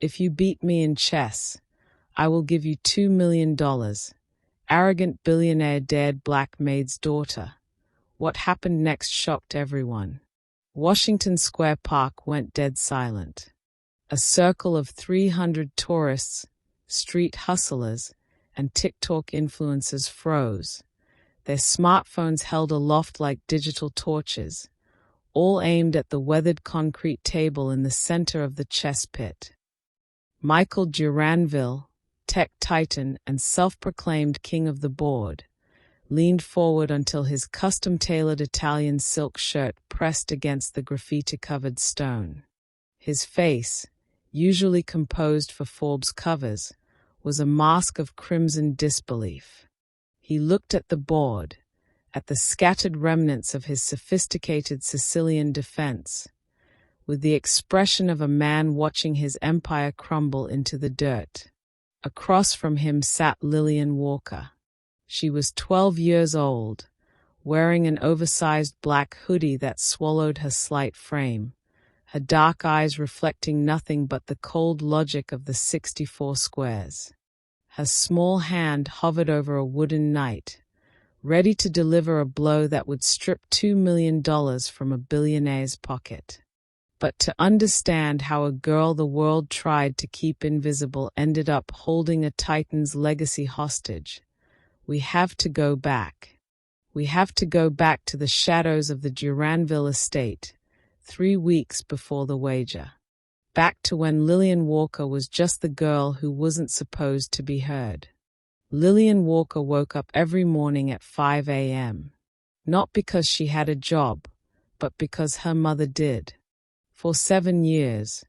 If you beat me in chess, I will give you $2 million. Arrogant billionaire dared black Maid'S daughter. What happened next shocked everyone. Washington Square Park went dead silent. A circle of 300 tourists, street hustlers, and TikTok influencers froze, their smartphones held aloft like digital torches, all aimed at the weathered concrete table in the center of the chess pit. Michael Duranville, tech titan and self-proclaimed king of the board, leaned forward until his custom-tailored Italian silk shirt pressed against the graffiti-covered stone. His face, usually composed for Forbes covers, was a mask of crimson disbelief. He looked at the board, at the scattered remnants of his sophisticated Sicilian defense, with the expression of a man watching his empire crumble into the dirt. Across from him sat Lillian Walker. She was 12 years old, wearing an oversized black hoodie that swallowed her slight frame, her dark eyes reflecting nothing but the cold logic of the 64 squares. Her small hand hovered over a wooden knight, ready to deliver a blow that would strip $2 million from a billionaire's pocket. But to understand how a girl the world tried to keep invisible ended up holding a titan's legacy hostage, we have to go back. We have to go back to the shadows of the Duranville estate, 3 weeks before the wager. Back to when Lillian Walker was just the girl who wasn't supposed to be heard. Lillian Walker woke up every morning at 5 a.m. Not because she had a job, but because her mother did. For 7 years,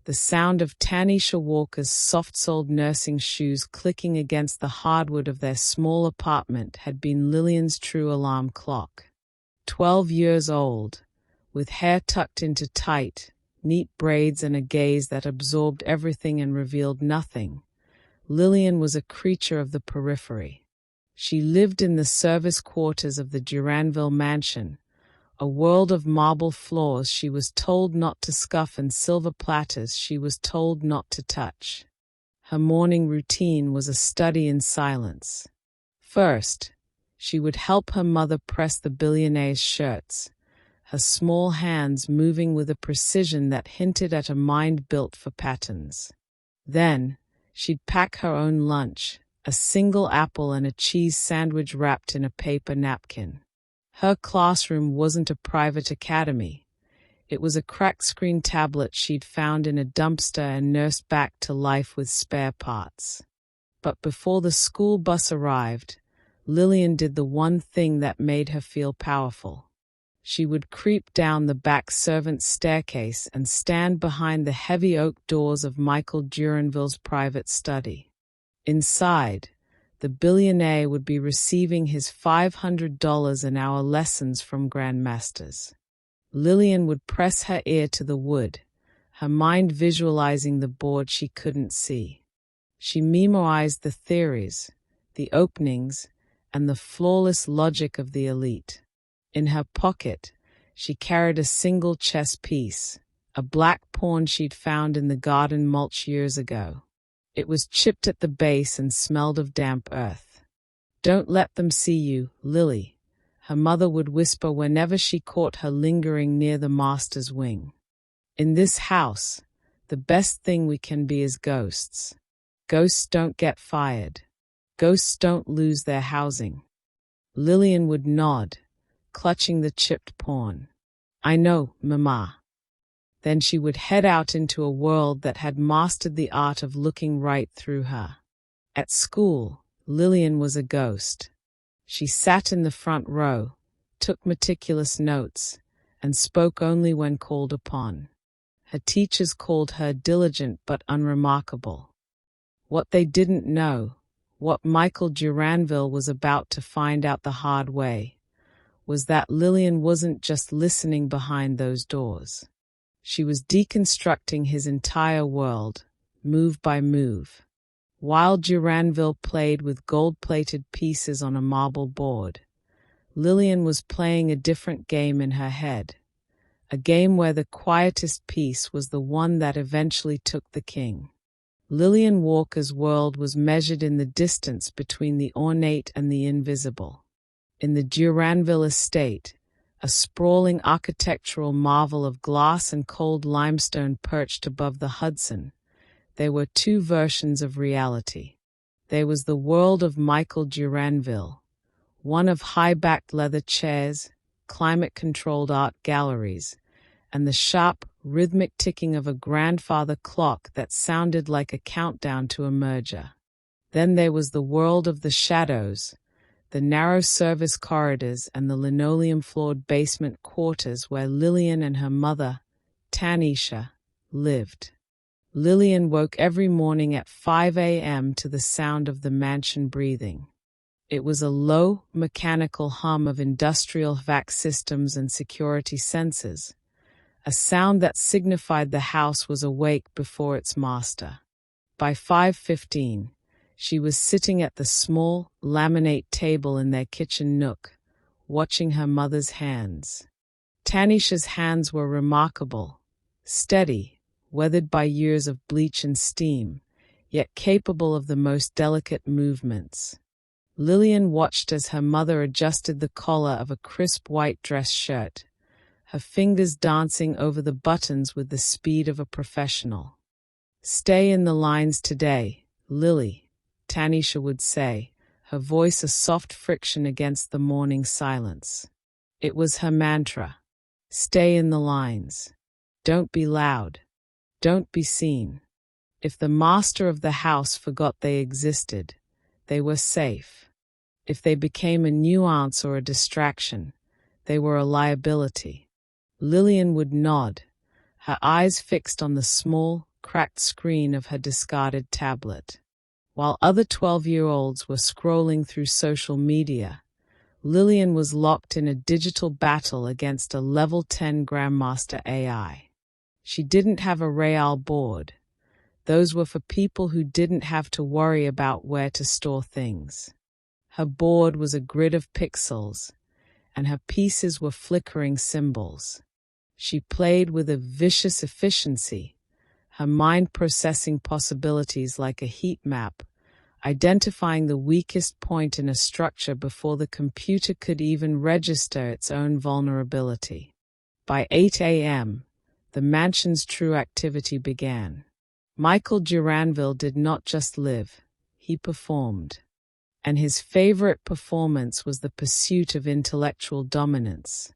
the sound of Tanisha Walker's soft-soled nursing shoes clicking against the hardwood of their small apartment had been Lillian's true alarm clock. 12 years old, with hair tucked into tight, neat braids and a gaze that absorbed everything and revealed nothing, Lillian was a creature of the periphery. She lived in the service quarters of the Duranville mansion, a world of marble floors she was told not to scuff and silver platters she was told not to touch. Her morning routine was a study in silence. First, she would help her mother press the billionaire's shirts, her small hands moving with a precision that hinted at a mind built for patterns. Then, she'd pack her own lunch, a single apple and a cheese sandwich wrapped in a paper napkin. Her classroom wasn't a private academy. It was a cracked-screen tablet she'd found in a dumpster and nursed back to life with spare parts. But before the school bus arrived, Lillian did the one thing that made her feel powerful. She would creep down the back servants' staircase and stand behind the heavy oak doors of Michael Duranville's private study. Inside, the billionaire would be receiving his $500 an hour lessons from grandmasters. Lillian would press her ear to the wood, her mind visualizing the board she couldn't see. She memorized the theories, the openings, and the flawless logic of the elite. In her pocket, she carried a single chess piece, a black pawn she'd found in the garden mulch years ago. It was chipped at the base and smelled of damp earth. "Don't let them see you, Lily," her mother would whisper whenever she caught her lingering near the master's wing. "In this house, the best thing we can be is ghosts. Ghosts don't get fired. Ghosts don't lose their housing." Lillian would nod, clutching the chipped pawn. "I know, Mama." Then she would head out into a world that had mastered the art of looking right through her. At school, Lillian was a ghost. She sat in the front row, took meticulous notes, and spoke only when called upon. Her teachers called her diligent but unremarkable. What they didn't know, what Michael Duranville was about to find out the hard way, was that Lillian wasn't just listening behind those doors. She was deconstructing his entire world, move by move. While Duranville played with gold-plated pieces on a marble board, Lillian was playing a different game in her head, a game where the quietest piece was the one that eventually took the king. Lillian Walker's world was measured in the distance between the ornate and the invisible. In the Duranville estate, a sprawling architectural marvel of glass and cold limestone perched above the Hudson, there were two versions of reality. There was the world of Michael Duranville, one of high-backed leather chairs, climate-controlled art galleries, and the sharp, rhythmic ticking of a grandfather clock that sounded like a countdown to a merger. Then there was the world of the shadows, the narrow service corridors and the linoleum-floored basement quarters where Lillian and her mother, Tanisha, lived. Lillian woke every morning at 5 a.m. to the sound of the mansion breathing. It was a low, mechanical hum of industrial vac systems and security sensors, a sound that signified the house was awake before its master. By 5:15, she was sitting at the small, laminate table in their kitchen nook, watching her mother's hands. Tanisha's hands were remarkable, steady, weathered by years of bleach and steam, yet capable of the most delicate movements. Lillian watched as her mother adjusted the collar of a crisp white dress shirt, her fingers dancing over the buttons with the speed of a professional. "Stay in the lines today, Lily," Tanisha would say, her voice a soft friction against the morning silence. It was her mantra. Stay in the lines. Don't be loud. Don't be seen. If the master of the house forgot they existed, they were safe. If they became a nuance or a distraction, they were a liability. Lillian would nod, her eyes fixed on the small, cracked screen of her discarded tablet. While other 12-year-olds were scrolling through social media, Lillian was locked in a digital battle against a level 10 grandmaster AI. She didn't have a real board. Those were for people who didn't have to worry about where to store things. Her board was a grid of pixels, and her pieces were flickering symbols. She played with a vicious efficiency, her mind processing possibilities like a heat map, identifying the weakest point in a structure before the computer could even register its own vulnerability. By 8 a.m., the mansion's true activity began. Michael Duranville did not just live, he performed. And his favorite performance was the pursuit of intellectual dominance.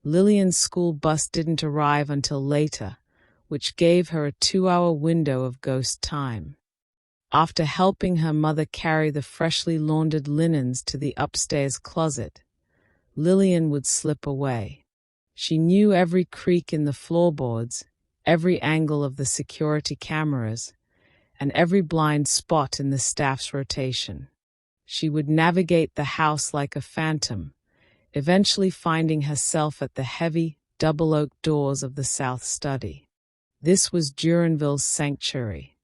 Lillian's school bus didn't arrive until later, which gave her a 2-hour window of ghost time. After helping her mother carry the freshly laundered linens to the upstairs closet, Lillian would slip away. She knew every creak in the floorboards, every angle of the security cameras, and every blind spot in the staff's rotation. She would navigate the house like a phantom, eventually finding herself at the heavy, double-oak doors of the south study. This was Duranville's sanctuary.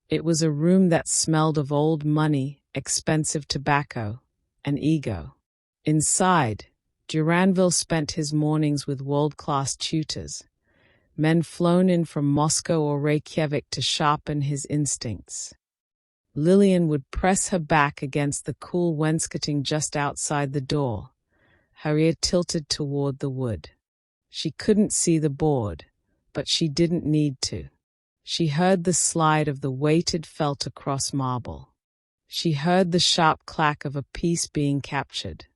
It was a room that smelled of old money, expensive tobacco, and ego. Inside, Duranville spent his mornings with world-class tutors, men flown in from Moscow or Reykjavik to sharpen his instincts. Lillian would press her back against the cool wainscoting just outside the door, her ear tilted toward the wood. She couldn't see the board, but she didn't need to. She heard the slide of the weighted felt across marble. She heard the sharp clack of a piece being captured.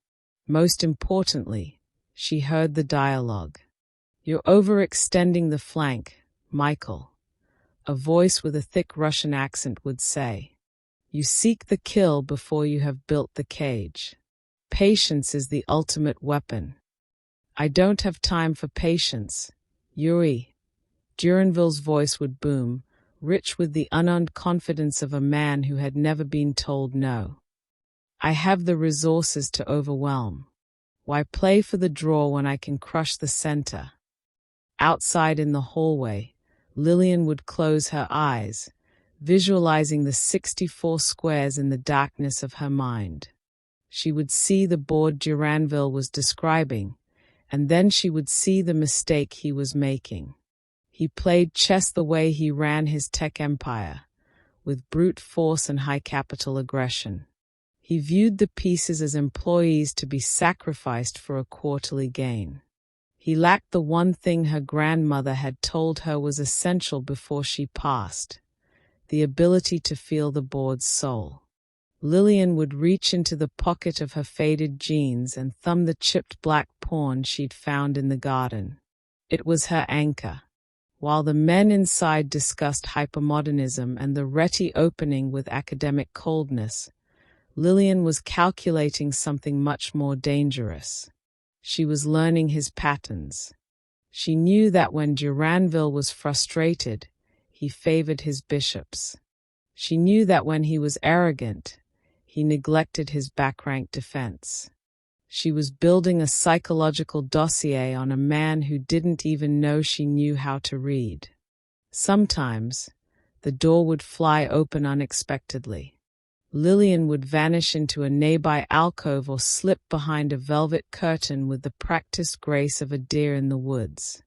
Most importantly, she heard the dialogue. "You're overextending the flank, Michael," a voice with a thick Russian accent would say. "You seek the kill before you have built the cage. Patience is the ultimate weapon." "I don't have time for patience, Yuri." Duranville's voice would boom, rich with the unearned confidence of a man who had never been told no. "I have the resources to overwhelm. Why play for the draw when I can crush the center?" Outside in the hallway, Lillian would close her eyes, visualizing the 64 squares in the darkness of her mind. She would see the board Duranville was describing, and then she would see the mistake he was making. He played chess the way he ran his tech empire, with brute force and high capital aggression. He viewed the pieces as employees to be sacrificed for a quarterly gain. He lacked the one thing her grandmother had told her was essential before she passed: the ability to feel the board's soul. Lillian would reach into the pocket of her faded jeans and thumb the chipped black pawn she'd found in the garden. It was her anchor. While the men inside discussed hypermodernism and the Reti opening with academic coldness, Lillian was calculating something much more dangerous. She was learning his patterns. She knew that when Duranville was frustrated, he favored his bishops. She knew that when he was arrogant, he neglected his back-rank defense. She was building a psychological dossier on a man who didn't even know she knew how to read. Sometimes, the door would fly open unexpectedly. Lillian would vanish into a nearby alcove or slip behind a velvet curtain with the practiced grace of a deer in the woods.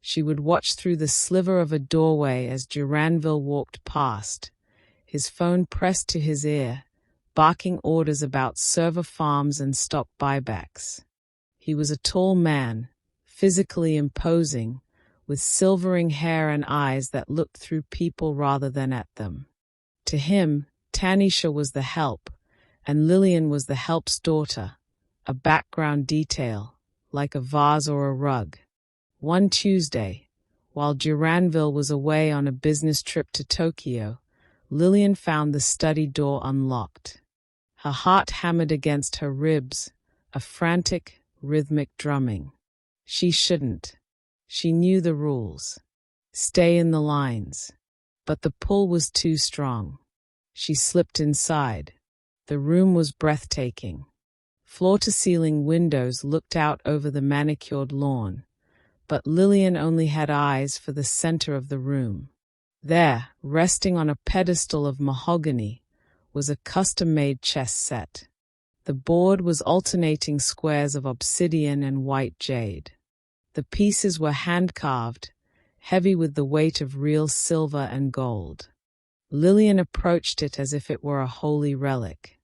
She would watch through the sliver of a doorway as Duranville walked past, his phone pressed to his ear, barking orders about server farms and stock buybacks. He was a tall man, physically imposing, with silvering hair and eyes that looked through people rather than at them. To him, Tanisha was the help, and Lillian was the help's daughter, a background detail, like a vase or a rug. One Tuesday, while Duranville was away on a business trip to Tokyo, Lillian found the study door unlocked. Her heart hammered against her ribs, a frantic, rhythmic drumming. She shouldn't. She knew the rules. Stay in the lines. But the pull was too strong. She slipped inside. The room was breathtaking. Floor-to-ceiling windows looked out over the manicured lawn, but Lillian only had eyes for the center of the room. There, resting on a pedestal of mahogany, was a custom-made chess set. The board was alternating squares of obsidian and white jade. The pieces were hand-carved, heavy with the weight of real silver and gold. Lillian approached it as if it were a holy relic.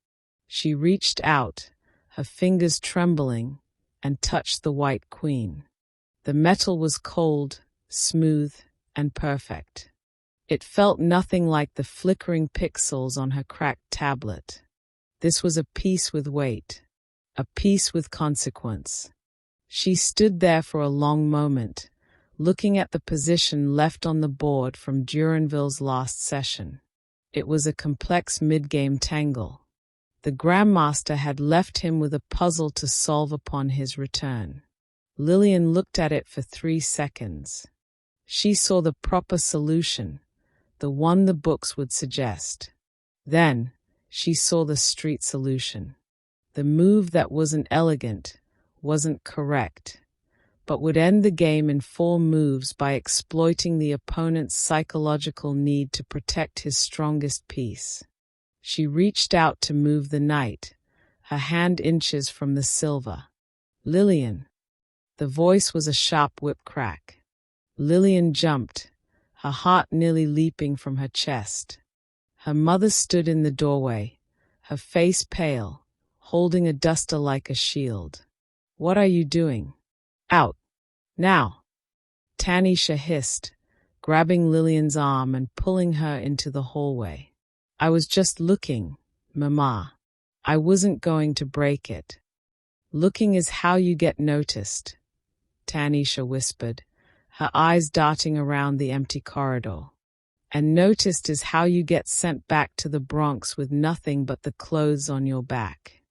She reached out, her fingers trembling, and touched the white queen. The metal was cold, smooth, and perfect. It felt nothing like the flickering pixels on her cracked tablet. This was a piece with weight, a piece with consequence. She stood there for a long moment, looking at the position left on the board from Duranville's last session. It was a complex mid-game tangle. The grandmaster had left him with a puzzle to solve upon his return. Lillian looked at it for 3 seconds. She saw the proper solution, the one the books would suggest. Then, she saw the street solution. The move that wasn't elegant, wasn't correct, but would end the game in 4 moves by exploiting the opponent's psychological need to protect his strongest piece. She reached out to move the knight, her hand inches from the silver. "Lillian." The voice was a sharp whip crack. Lillian jumped, her heart nearly leaping from her chest. Her mother stood in the doorway, her face pale, holding a duster like a shield. "What are you doing?" "Out. Now." Tanisha hissed, grabbing Lillian's arm and pulling her into the hallway. "I was just looking, Mama. I wasn't going to break it." "Looking is how you get noticed," Tanisha whispered, her eyes darting around the empty corridor. "And noticed is how you get sent back to the Bronx with nothing but the clothes on your back.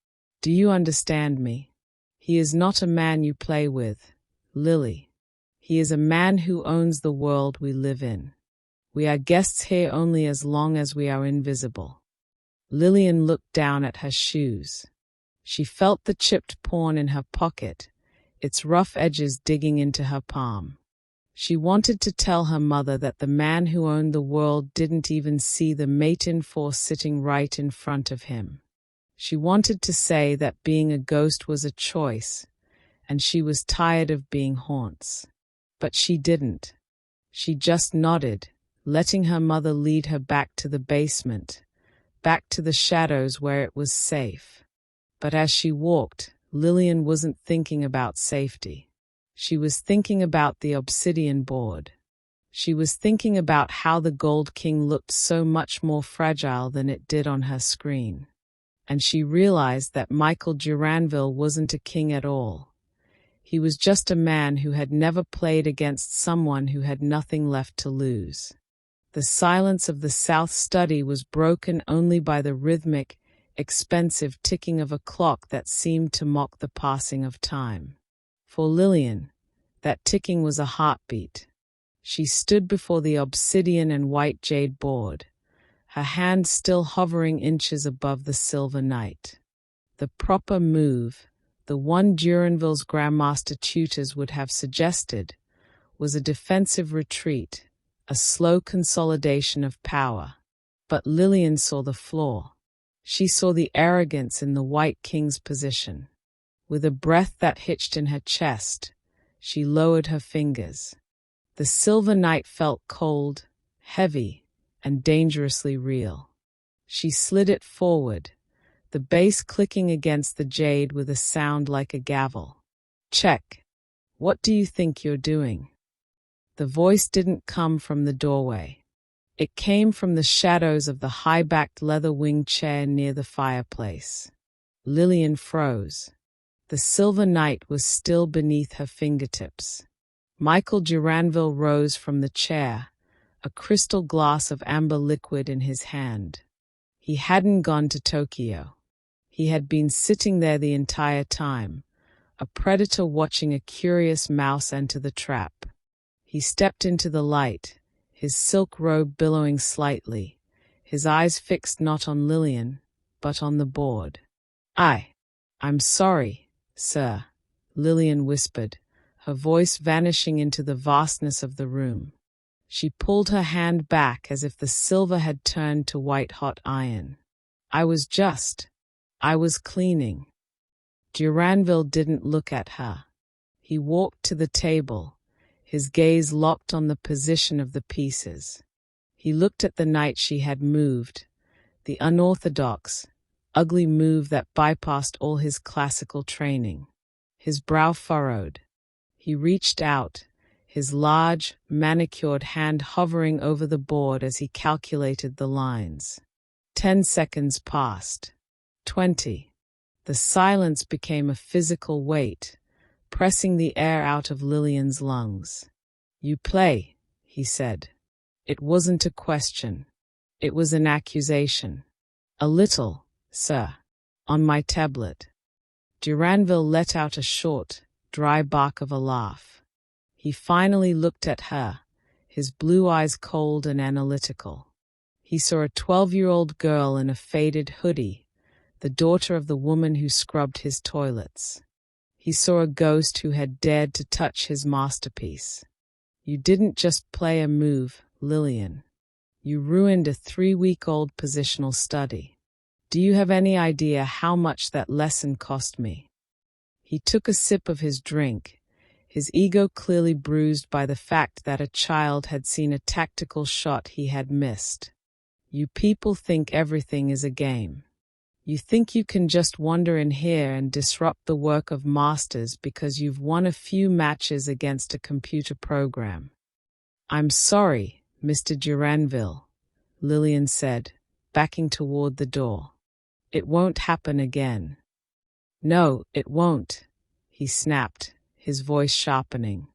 Do you understand me? He is not a man you play with, Lily. He is a man who owns the world we live in. We are guests here only as long as we are invisible." Lillian looked down at her shoes. She felt the chipped pawn in her pocket, its rough edges digging into her palm. She wanted to tell her mother that the man who owned the world didn't even see the mate-in-force sitting right in front of him. She wanted to say that being a ghost was a choice, and she was tired of being haunts. But she didn't. She just nodded, letting her mother lead her back to the basement, back to the shadows where it was safe. But as she walked, Lillian wasn't thinking about safety. She was thinking about the obsidian board. She was thinking about how the Gold King looked so much more fragile than it did on her screen. And she realized that Michael Duranville wasn't a king at all. He was just a man who had never played against someone who had nothing left to lose. The silence of the South study was broken only by the rhythmic, expensive ticking of a clock that seemed to mock the passing of time. For Lillian, that ticking was a heartbeat. She stood before the obsidian and white jade board, her hand still hovering inches above the silver knight. The proper move, the one Duranville's grandmaster tutors would have suggested, was a defensive retreat, a slow consolidation of power. But Lillian saw the flaw. She saw the arrogance in the White King's position. With a breath that hitched in her chest, she lowered her fingers. The silver knight felt cold, heavy, and dangerously real. She slid it forward, the base clicking against the jade with a sound like a gavel. "Check. What do you think you're doing?" The voice didn't come from the doorway. It came from the shadows of the high-backed leather-winged chair near the fireplace. Lillian froze. The silver knight was still beneath her fingertips. Michael Duranville rose from the chair, a crystal glass of amber liquid in his hand. He hadn't gone to Tokyo. He had been sitting there the entire time, a predator watching a curious mouse enter the trap. He stepped into the light, his silk robe billowing slightly, his eyes fixed not on Lillian, but on the board. I'm sorry, sir," Lillian whispered, her voice vanishing into the vastness of the room. She pulled her hand back as if the silver had turned to white-hot iron. I was cleaning." Duranville didn't look at her. He walked to the table, his gaze locked on the position of the pieces. He looked at the knight she had moved, the unorthodox, ugly move that bypassed all his classical training. His brow furrowed. He reached out, his large, manicured hand hovering over the board as he calculated the lines. 10 seconds passed. 20. The silence became a physical weight, pressing the air out of Lillian's lungs. "You play," he said. It wasn't a question. It was an accusation. "A little, sir. On my tablet." Duranville let out a short, dry bark of a laugh. He finally looked at her, his blue eyes cold and analytical. He saw a 12-year-old girl in a faded hoodie, the daughter of the woman who scrubbed his toilets. He saw a ghost who had dared to touch his masterpiece. "You didn't just play a move, Lillian. You ruined a 3-week-old positional study. Do you have any idea how much that lesson cost me?" He took a sip of his drink, his ego clearly bruised by the fact that a child had seen a tactical shot he had missed. "You people think everything is a game. You think you can just wander in here and disrupt the work of masters because you've won a few matches against a computer program." "I'm sorry, Mr. Duranville," Lillian said, backing toward the door. "It won't happen again." "No, it won't," he snapped, his voice sharpening.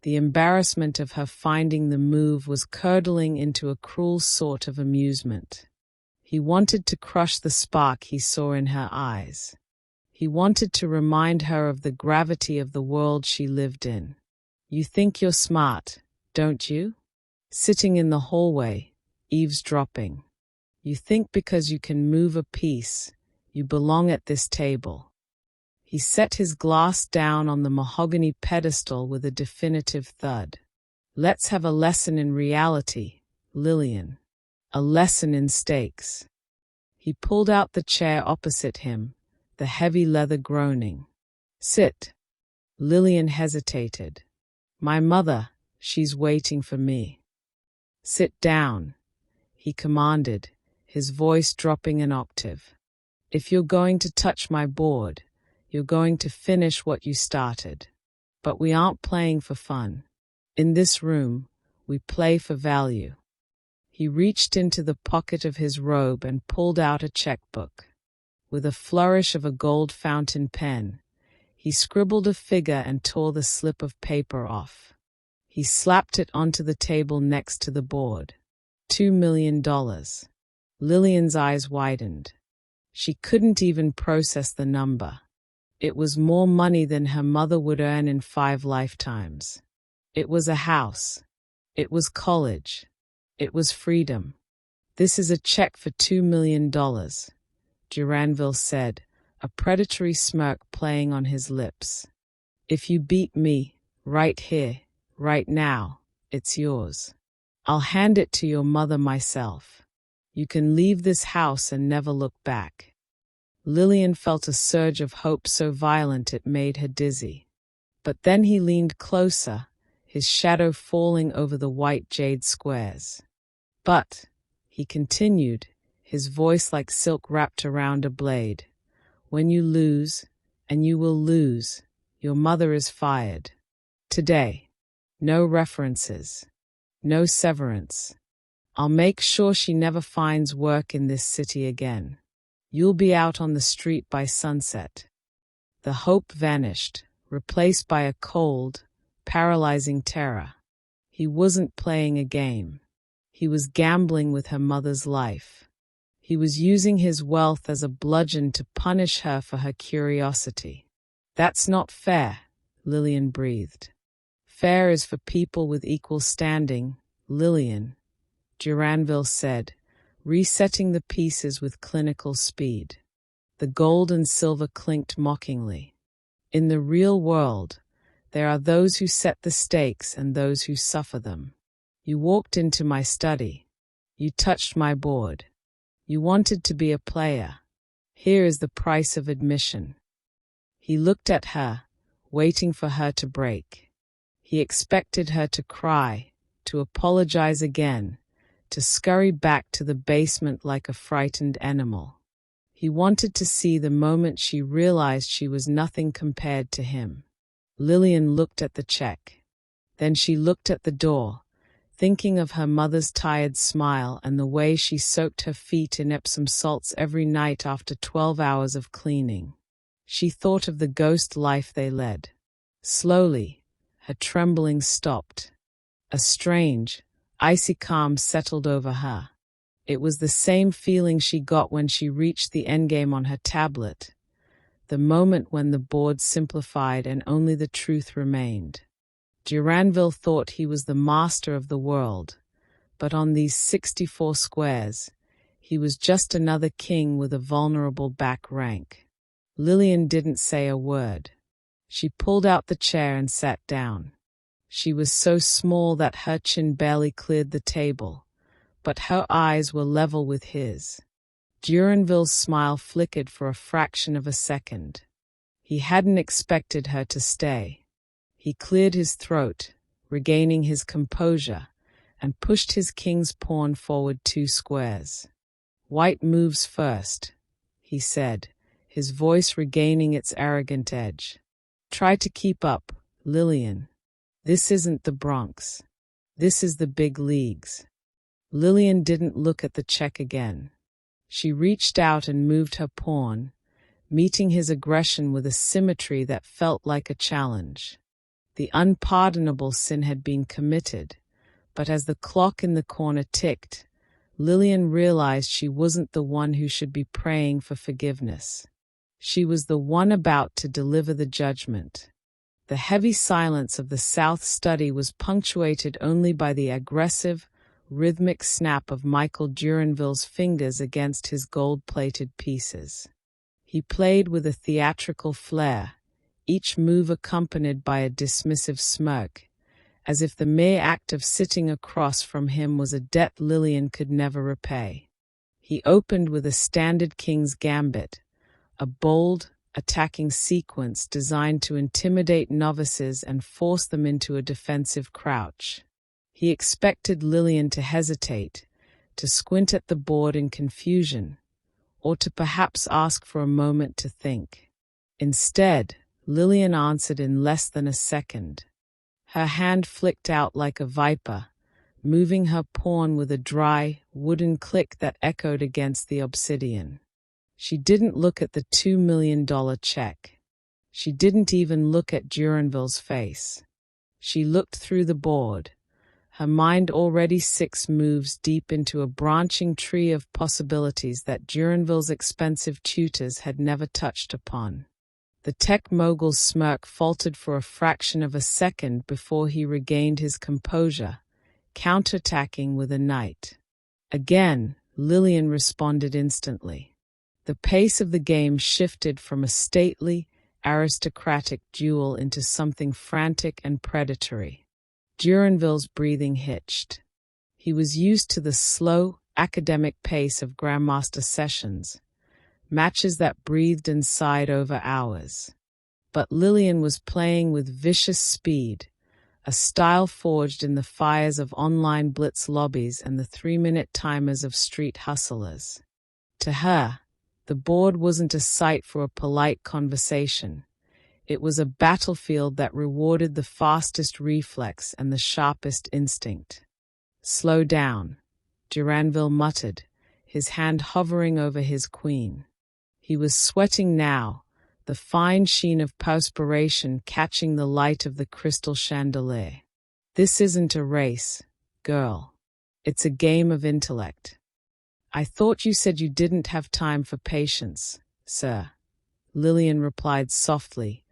The embarrassment of her finding the move was curdling into a cruel sort of amusement. He wanted to crush the spark he saw in her eyes. He wanted to remind her of the gravity of the world she lived in. "You think you're smart, don't you? Sitting in the hallway, eavesdropping. You think because you can move a piece, you belong at this table." He set his glass down on the mahogany pedestal with a definitive thud. "Let's have a lesson in reality, Lillian. A lesson in stakes." He pulled out the chair opposite him, the heavy leather groaning. "Sit." Lillian hesitated. "My mother, she's waiting for me." "Sit down," he commanded, his voice dropping an octave. "If you're going to touch my board, you're going to finish what you started. But we aren't playing for fun. In this room, we play for value." He reached into the pocket of his robe and pulled out a checkbook. With a flourish of a gold fountain pen, he scribbled a figure and tore the slip of paper off. He slapped it onto the table next to the board. $2 million. Lillian's eyes widened. She couldn't even process the number. It was more money than her mother would earn in 5 lifetimes. It was a house. It was college. It was freedom. "This is a check for $2 million, Duranville said, a predatory smirk playing on his lips. "If you beat me, right here, right now, it's yours. I'll hand it to your mother myself. You can leave this house and never look back." Lillian felt a surge of hope so violent it made her dizzy. But then he leaned closer, his shadow falling over the white jade squares. "But," he continued, his voice like silk wrapped around a blade, "when you lose, and you will lose, your mother is fired. Today. No references. No severance. I'll make sure she never finds work in this city again. You'll be out on the street by sunset." The hope vanished, replaced by a cold, paralyzing terror. He wasn't playing a game. He was gambling with her mother's life. He was using his wealth as a bludgeon to punish her for her curiosity. "That's not fair," Lillian breathed. "Fair is for people with equal standing, Lillian," Duranville said, resetting the pieces with clinical speed. The gold and silver clinked mockingly. "In the real world, there are those who set the stakes and those who suffer them. You walked into my study. You touched my board. You wanted to be a player. Here is the price of admission." He looked at her, waiting for her to break. He expected her to cry, to apologize again, to scurry back to the basement like a frightened animal. He wanted to see the moment she realized she was nothing compared to him. Lillian looked at the check. Then she looked at the door, thinking of her mother's tired smile and the way she soaked her feet in Epsom salts every night after 12 hours of cleaning. She thought of the ghost life they led. Slowly, her trembling stopped. A strange, icy calm settled over her. It was the same feeling she got when she reached the endgame on her tablet, the moment when the board simplified and only the truth remained. Duranville thought he was the master of the world, but on these 64 squares, he was just another king with a vulnerable back rank. Lillian didn't say a word. She pulled out the chair and sat down. She was so small that her chin barely cleared the table, but her eyes were level with his. Duranville's smile flickered for a fraction of a second. He hadn't expected her to stay. He cleared his throat, regaining his composure, and pushed his king's pawn forward 2 squares. "White moves first," he said, his voice regaining its arrogant edge. "Try to keep up, Lillian. This isn't the Bronx. This is the big leagues." Lillian didn't look at the check again. She reached out and moved her pawn, meeting his aggression with a symmetry that felt like a challenge. The unpardonable sin had been committed, but as the clock in the corner ticked, Lillian realized she wasn't the one who should be praying for forgiveness. She was the one about to deliver the judgment. The heavy silence of the South study was punctuated only by the aggressive, rhythmic snap of Michael Duranville's fingers against his gold-plated pieces. He played with a theatrical flair, each move accompanied by a dismissive smirk, as if the mere act of sitting across from him was a debt Lillian could never repay. He opened with a standard king's gambit, a bold, attacking sequence designed to intimidate novices and force them into a defensive crouch. He expected Lillian to hesitate, to squint at the board in confusion, or to perhaps ask for a moment to think. Instead, Lillian answered in less than a second. Her hand flicked out like a viper, moving her pawn with a dry, wooden click that echoed against the obsidian. She didn't look at the $2 million check. She didn't even look at Duranville's face. She looked through the board, her mind already 6 moves deep into a branching tree of possibilities that Duranville's expensive tutors had never touched upon. The tech mogul's smirk faltered for a fraction of a second before he regained his composure, counterattacking with a knight. Again, Lillian responded instantly. The pace of the game shifted from a stately, aristocratic duel into something frantic and predatory. Duranville's breathing hitched. He was used to the slow, academic pace of grandmaster sessions, matches that breathed and sighed over hours. But Lillian was playing with vicious speed, a style forged in the fires of online blitz lobbies and the 3-minute timers of street hustlers. To her, the board wasn't a site for a polite conversation. It was a battlefield that rewarded the fastest reflex and the sharpest instinct. "Slow down," Duranville muttered, his hand hovering over his queen. He was sweating now, the fine sheen of perspiration catching the light of the crystal chandelier. "This isn't a race, girl. It's a game of intellect." "I thought you said you didn't have time for patience, sir," Lillian replied softly,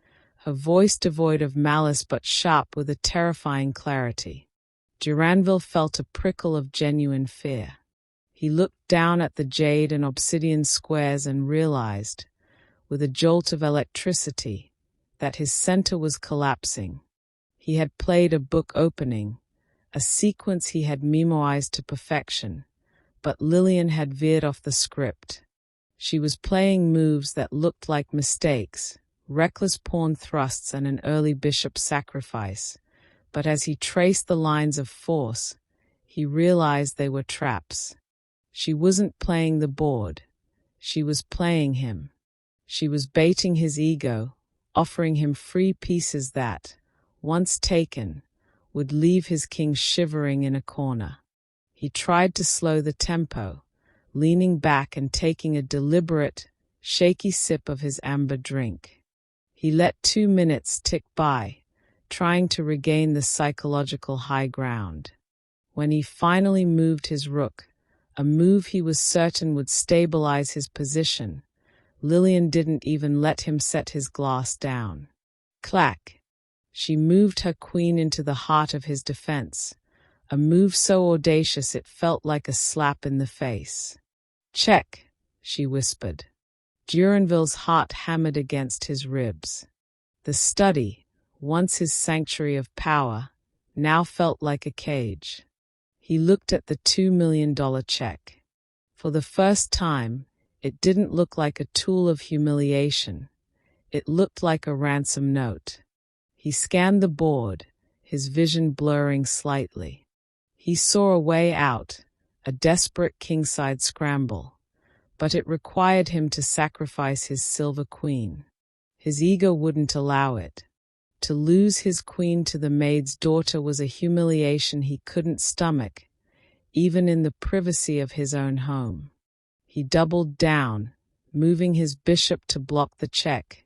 her voice devoid of malice but sharp with a terrifying clarity. Duranville felt a prickle of genuine fear. He looked down at the jade and obsidian squares and realized, with a jolt of electricity, that his center was collapsing. He had played a book opening, a sequence he had memoized to perfection, but Lillian had veered off the script. She was playing moves that looked like mistakes, reckless pawn thrusts and an early bishop sacrifice, but as he traced the lines of force, he realized they were traps. She wasn't playing the board. She was playing him. She was baiting his ego, offering him free pieces that, once taken, would leave his king shivering in a corner. He tried to slow the tempo, leaning back and taking a deliberate, shaky sip of his amber drink. He let 2 minutes tick by, trying to regain the psychological high ground. When he finally moved his rook, a move he was certain would stabilize his position, Lillian didn't even let him set his glass down. Clack! She moved her queen into the heart of his defense, a move so audacious it felt like a slap in the face. "Check," she whispered. Duranville's heart hammered against his ribs. The study, once his sanctuary of power, now felt like a cage. He looked at the $2 million check. For the first time, it didn't look like a tool of humiliation. It looked like a ransom note. He scanned the board, his vision blurring slightly. He saw a way out, a desperate kingside scramble, but it required him to sacrifice his silver queen. His ego wouldn't allow it. To lose his queen to the maid's daughter was a humiliation he couldn't stomach, even in the privacy of his own home. He doubled down, moving his bishop to block the check,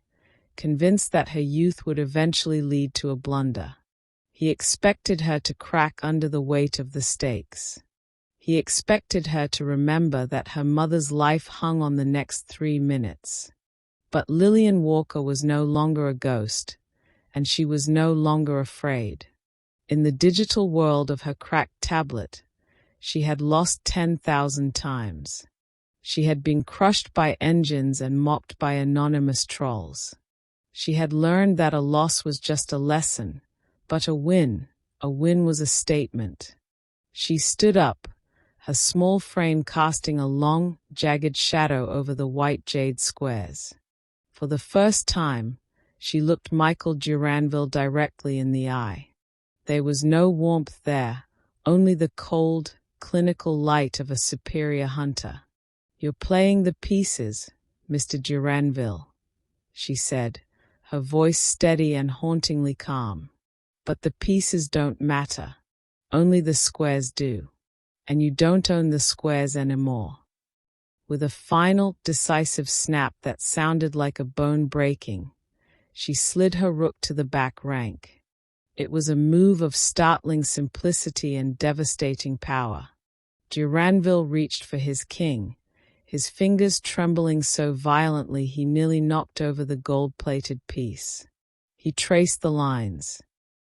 convinced that her youth would eventually lead to a blunder. He expected her to crack under the weight of the stakes. He expected her to remember that her mother's life hung on the next 3 minutes. But Lillian Walker was no longer a ghost, and she was no longer afraid. In the digital world of her cracked tablet, she had lost 10,000 times. She had been crushed by engines and mocked by anonymous trolls. She had learned that a loss was just a lesson, but a win was a statement. She stood up, her small frame casting a long, jagged shadow over the white jade squares. For the first time, she looked Michael Duranville directly in the eye. There was no warmth there, only the cold, clinical light of a superior hunter. "You're playing the pieces, Mr. Duranville," she said, her voice steady and hauntingly calm. "But the pieces don't matter. Only the squares do. And you don't own the squares anymore." With a final, decisive snap that sounded like a bone breaking, she slid her rook to the back rank. It was a move of startling simplicity and devastating power. Duranville reached for his king, his fingers trembling so violently he nearly knocked over the gold-plated piece. He traced the lines.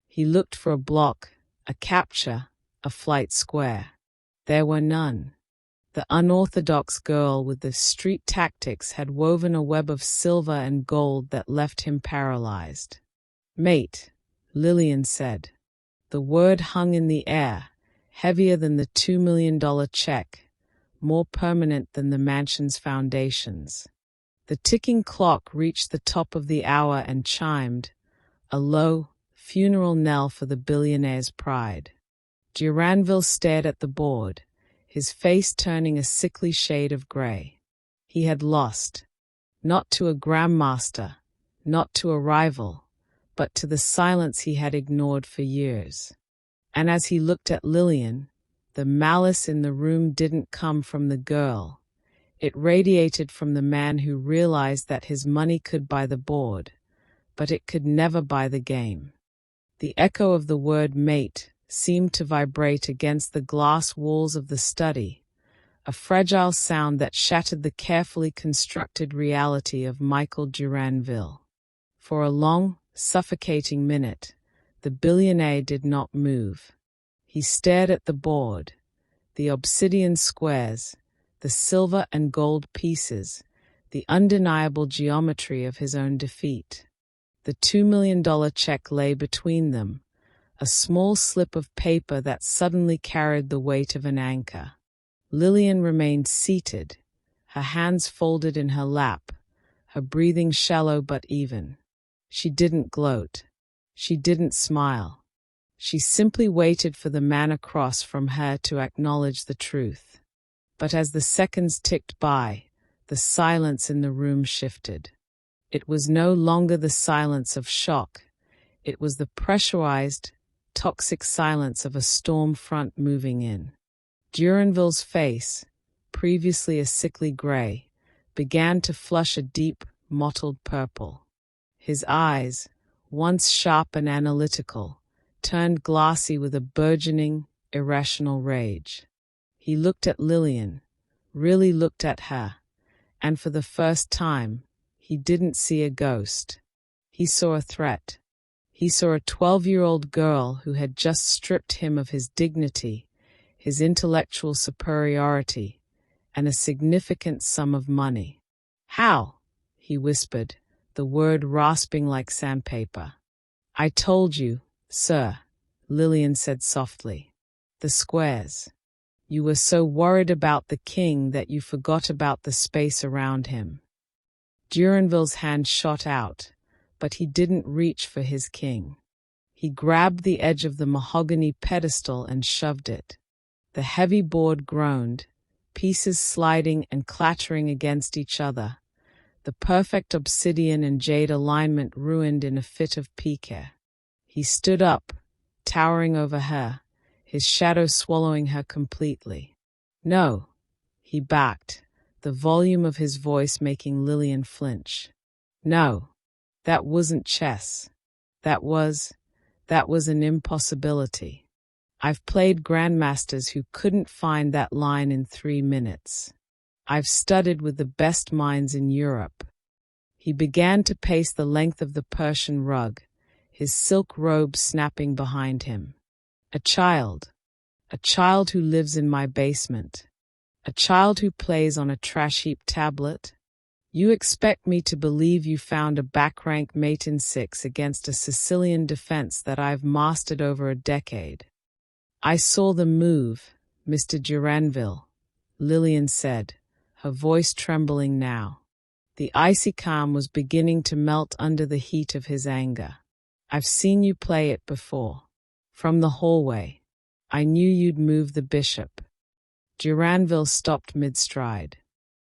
He looked for a block, a capture, a flight square. There were none. The unorthodox girl with the street tactics had woven a web of silver and gold that left him paralyzed. "Mate," Lillian said. The word hung in the air, heavier than the $2 million check, more permanent than the mansion's foundations. The ticking clock reached the top of the hour and chimed, a low, funeral knell for the billionaire's pride. Duranville stared at the board, his face turning a sickly shade of gray. He had lost. Not to a grandmaster, not to a rival, but to the silence he had ignored for years. And as he looked at Lillian, the malice in the room didn't come from the girl. It radiated from the man who realized that his money could buy the board, but it could never buy the game. The echo of the word mate seemed to vibrate against the glass walls of the study, a fragile sound that shattered the carefully constructed reality of Michael Duranville. For a long, suffocating minute, the billionaire did not move. He stared at the board, the obsidian squares, the silver and gold pieces, the undeniable geometry of his own defeat. The $2 million check lay between them, a small slip of paper that suddenly carried the weight of an anchor. Lillian remained seated, her hands folded in her lap, her breathing shallow but even. She didn't gloat. She didn't smile. She simply waited for the man across from her to acknowledge the truth. But as the seconds ticked by, the silence in the room shifted. It was no longer the silence of shock. It was the pressurized, toxic silence of a storm front moving in. Duranville's face, previously a sickly gray, began to flush a deep, mottled purple. His eyes, once sharp and analytical, turned glassy with a burgeoning, irrational rage. He looked at Lillian, really looked at her, and for the first time, he didn't see a ghost. He saw a threat. He saw a 12-year-old girl who had just stripped him of his dignity, his intellectual superiority, and a significant sum of money. "How?" he whispered, the word rasping like sandpaper. "I told you, sir," Lillian said softly. "The squares. You were so worried about the king that you forgot about the space around him." Duranville's hand shot out, but he didn't reach for his king. He grabbed the edge of the mahogany pedestal and shoved it. The heavy board groaned, pieces sliding and clattering against each other, the perfect obsidian and jade alignment ruined in a fit of pique. He stood up, towering over her, his shadow swallowing her completely. "No," he backed, the volume of his voice making Lillian flinch. "No, that wasn't chess. That was an impossibility. I've played grandmasters who couldn't find that line in 3 minutes. I've studied with the best minds in Europe." He began to pace the length of the Persian rug, his silk robe snapping behind him. A child who lives in my basement, a child who plays on a trash heap tablet. You expect me to believe you found a back-rank mate in 6 against a Sicilian defense that I've mastered over a decade. "I saw the move, Mr. Duranville," Lillian said, her voice trembling now. The icy calm was beginning to melt under the heat of his anger. "I've seen you play it before. From the hallway. I knew you'd move the bishop. Duranville stopped mid-stride.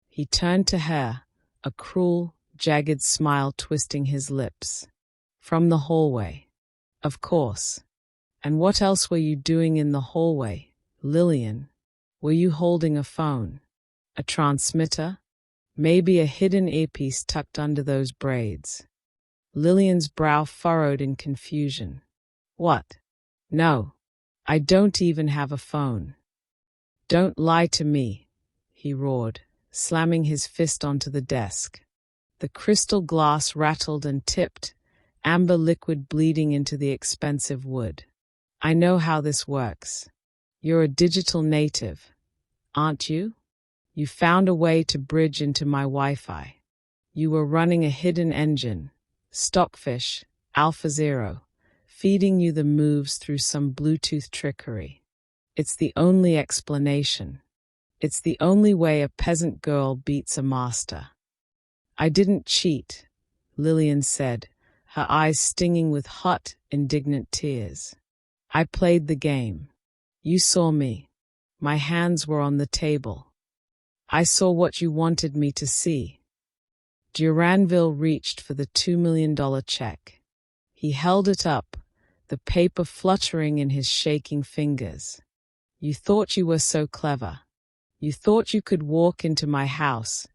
He turned to her, a cruel, jagged smile twisting his lips. From the hallway. Of course. And what else were you doing in the hallway, Lillian? Were you holding a phone? A transmitter? Maybe a hidden earpiece tucked under those braids. Lillian's brow furrowed in confusion. What? No. I don't even have a phone. Don't lie to me, he roared, slamming his fist onto the desk. The crystal glass rattled and tipped, amber liquid bleeding into the expensive wood. I know how this works. You're a digital native, aren't you? You found a way to bridge into my Wi-Fi. You were running a hidden engine, Stockfish, Alpha Zero, feeding you the moves through some Bluetooth trickery. It's the only explanation. It's the only way a peasant girl beats a master. I didn't cheat, Lillian said, her eyes stinging with hot, indignant tears. I played the game. You saw me. My hands were on the table. I saw what you wanted me to see. Duranville reached for the $2 million check. He held it up, the paper fluttering in his shaking fingers. You thought you were so clever. You thought you could walk into my house,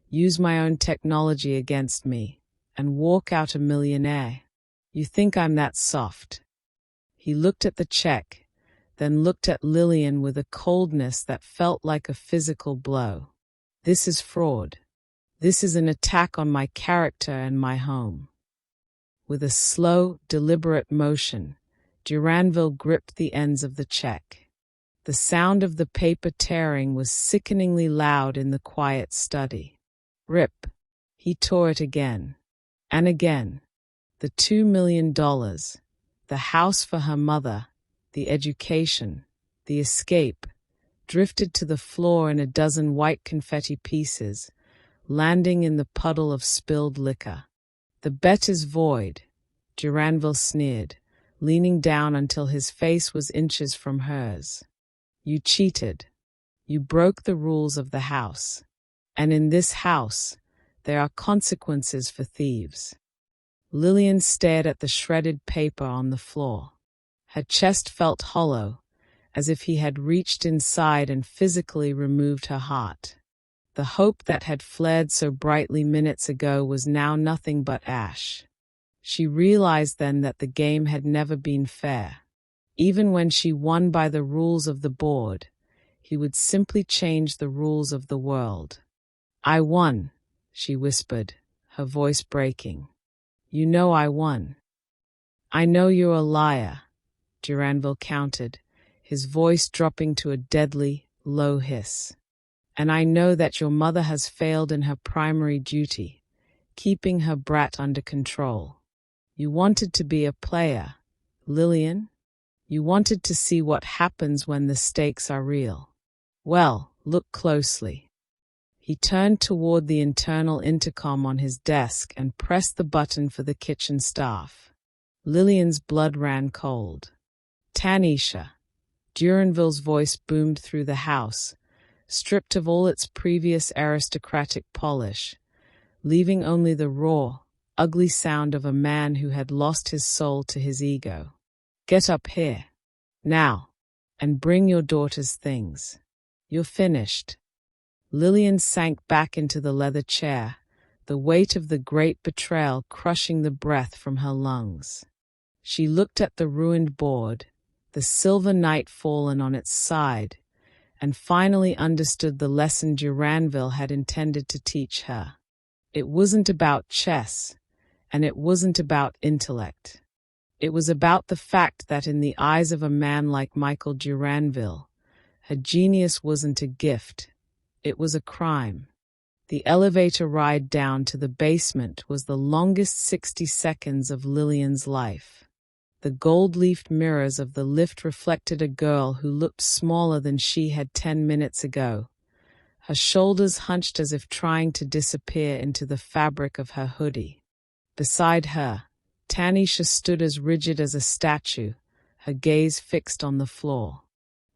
use my own technology against me, and walk out a millionaire. You think I'm that soft. He looked at the check, then looked at Lillian with a coldness that felt like a physical blow. This is fraud. This is an attack on my character and my home. With a slow, deliberate motion, Duranville gripped the ends of the check. The sound of the paper tearing was sickeningly loud in the quiet study. Rip. He tore it again. And again. The $2 million, the house for her mother, the education, the escape, drifted to the floor in a dozen white confetti pieces, landing in the puddle of spilled liquor. The bet is void, Duranville sneered, leaning down until his face was inches from hers. You cheated. You broke the rules of the house. And in this house, there are consequences for thieves. Lillian stared at the shredded paper on the floor. Her chest felt hollow, as if he had reached inside and physically removed her heart. The hope that had flared so brightly minutes ago was now nothing but ash. She realized then that the game had never been fair. Even when she won by the rules of the board, he would simply change the rules of the world. I won, she whispered, her voice breaking. You know I won. I know you're a liar, Duranville countered, his voice dropping to a deadly, low hiss. And I know that your mother has failed in her primary duty, keeping her brat under control. You wanted to be a player, Lillian. You wanted to see what happens when the stakes are real. Well, look closely. He turned toward the internal intercom on his desk and pressed the button for the kitchen staff. Lillian's blood ran cold. Tanisha, Duranville's voice boomed through the house, stripped of all its previous aristocratic polish, leaving only the raw, ugly sound of a man who had lost his soul to his ego. Get up here, now, and bring your daughter's things. You're finished. Lillian sank back into the leather chair, the weight of the great betrayal crushing the breath from her lungs. She looked at the ruined board, the silver knight fallen on its side, and finally understood the lesson Duranville had intended to teach her. It wasn't about chess, and it wasn't about intellect. It was about the fact that in the eyes of a man like Michael Duranville, her genius wasn't a gift, it was a crime. The elevator ride down to the basement was the longest 60 seconds of Lillian's life. The gold-leafed mirrors of the lift reflected a girl who looked smaller than she had 10 minutes ago, her shoulders hunched as if trying to disappear into the fabric of her hoodie. Beside her, Tanisha stood as rigid as a statue, her gaze fixed on the floor.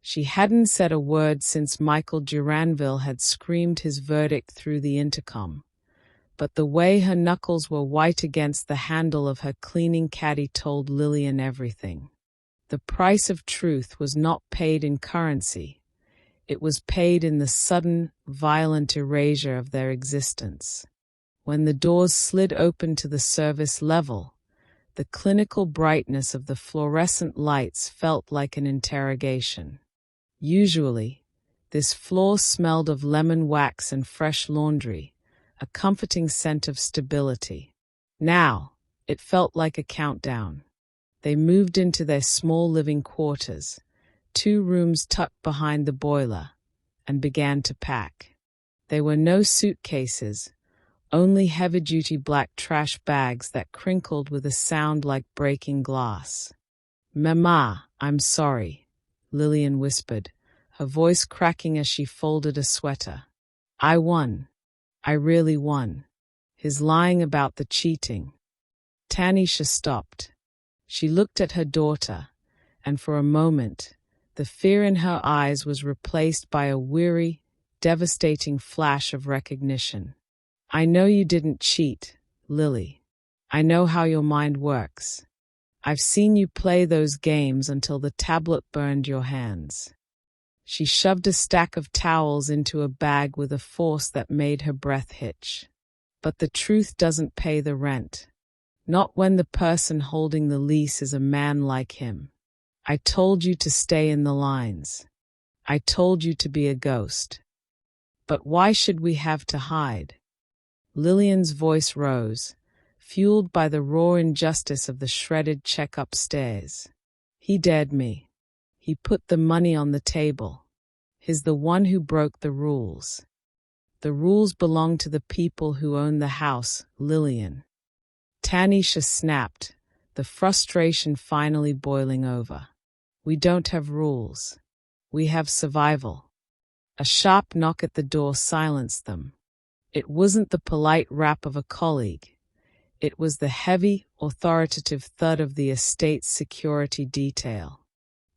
She hadn't said a word since Michael Duranville had screamed his verdict through the intercom, but the way her knuckles were white against the handle of her cleaning caddy told Lillian everything. The price of truth was not paid in currency. It was paid in the sudden, violent erasure of their existence. When the doors slid open to the service level, the clinical brightness of the fluorescent lights felt like an interrogation. Usually, this floor smelled of lemon wax and fresh laundry, a comforting scent of stability. Now, it felt like a countdown. They moved into their small living quarters, 2 rooms tucked behind the boiler, and began to pack. There were no suitcases, only heavy-duty black trash bags that crinkled with a sound like breaking glass. "Mama, I'm sorry," Lillian whispered, her voice cracking as she folded a sweater. "I won. I really won." His lying about the cheating. Tanisha stopped. She looked at her daughter, and for a moment, the fear in her eyes was replaced by a weary, devastating flash of recognition. "I know you didn't cheat, Lily. I know how your mind works. I've seen you play those games until the tablet burned your hands." She shoved a stack of towels into a bag with a force that made her breath hitch. "But the truth doesn't pay the rent. Not when the person holding the lease is a man like him. I told you to stay in the lines. I told you to be a ghost. But why should we have to hide?" Lillian's voice rose, fueled by the raw injustice of the shredded check upstairs. "He dared me. He put the money on the table. He's the one who broke the rules. The rules belong to the people who own the house, Lillian." Tanisha snapped, the frustration finally boiling over. "We don't have rules. We have survival." A sharp knock at the door silenced them. It wasn't the polite rap of a colleague. It was the heavy, authoritative thud of the estate's security detail.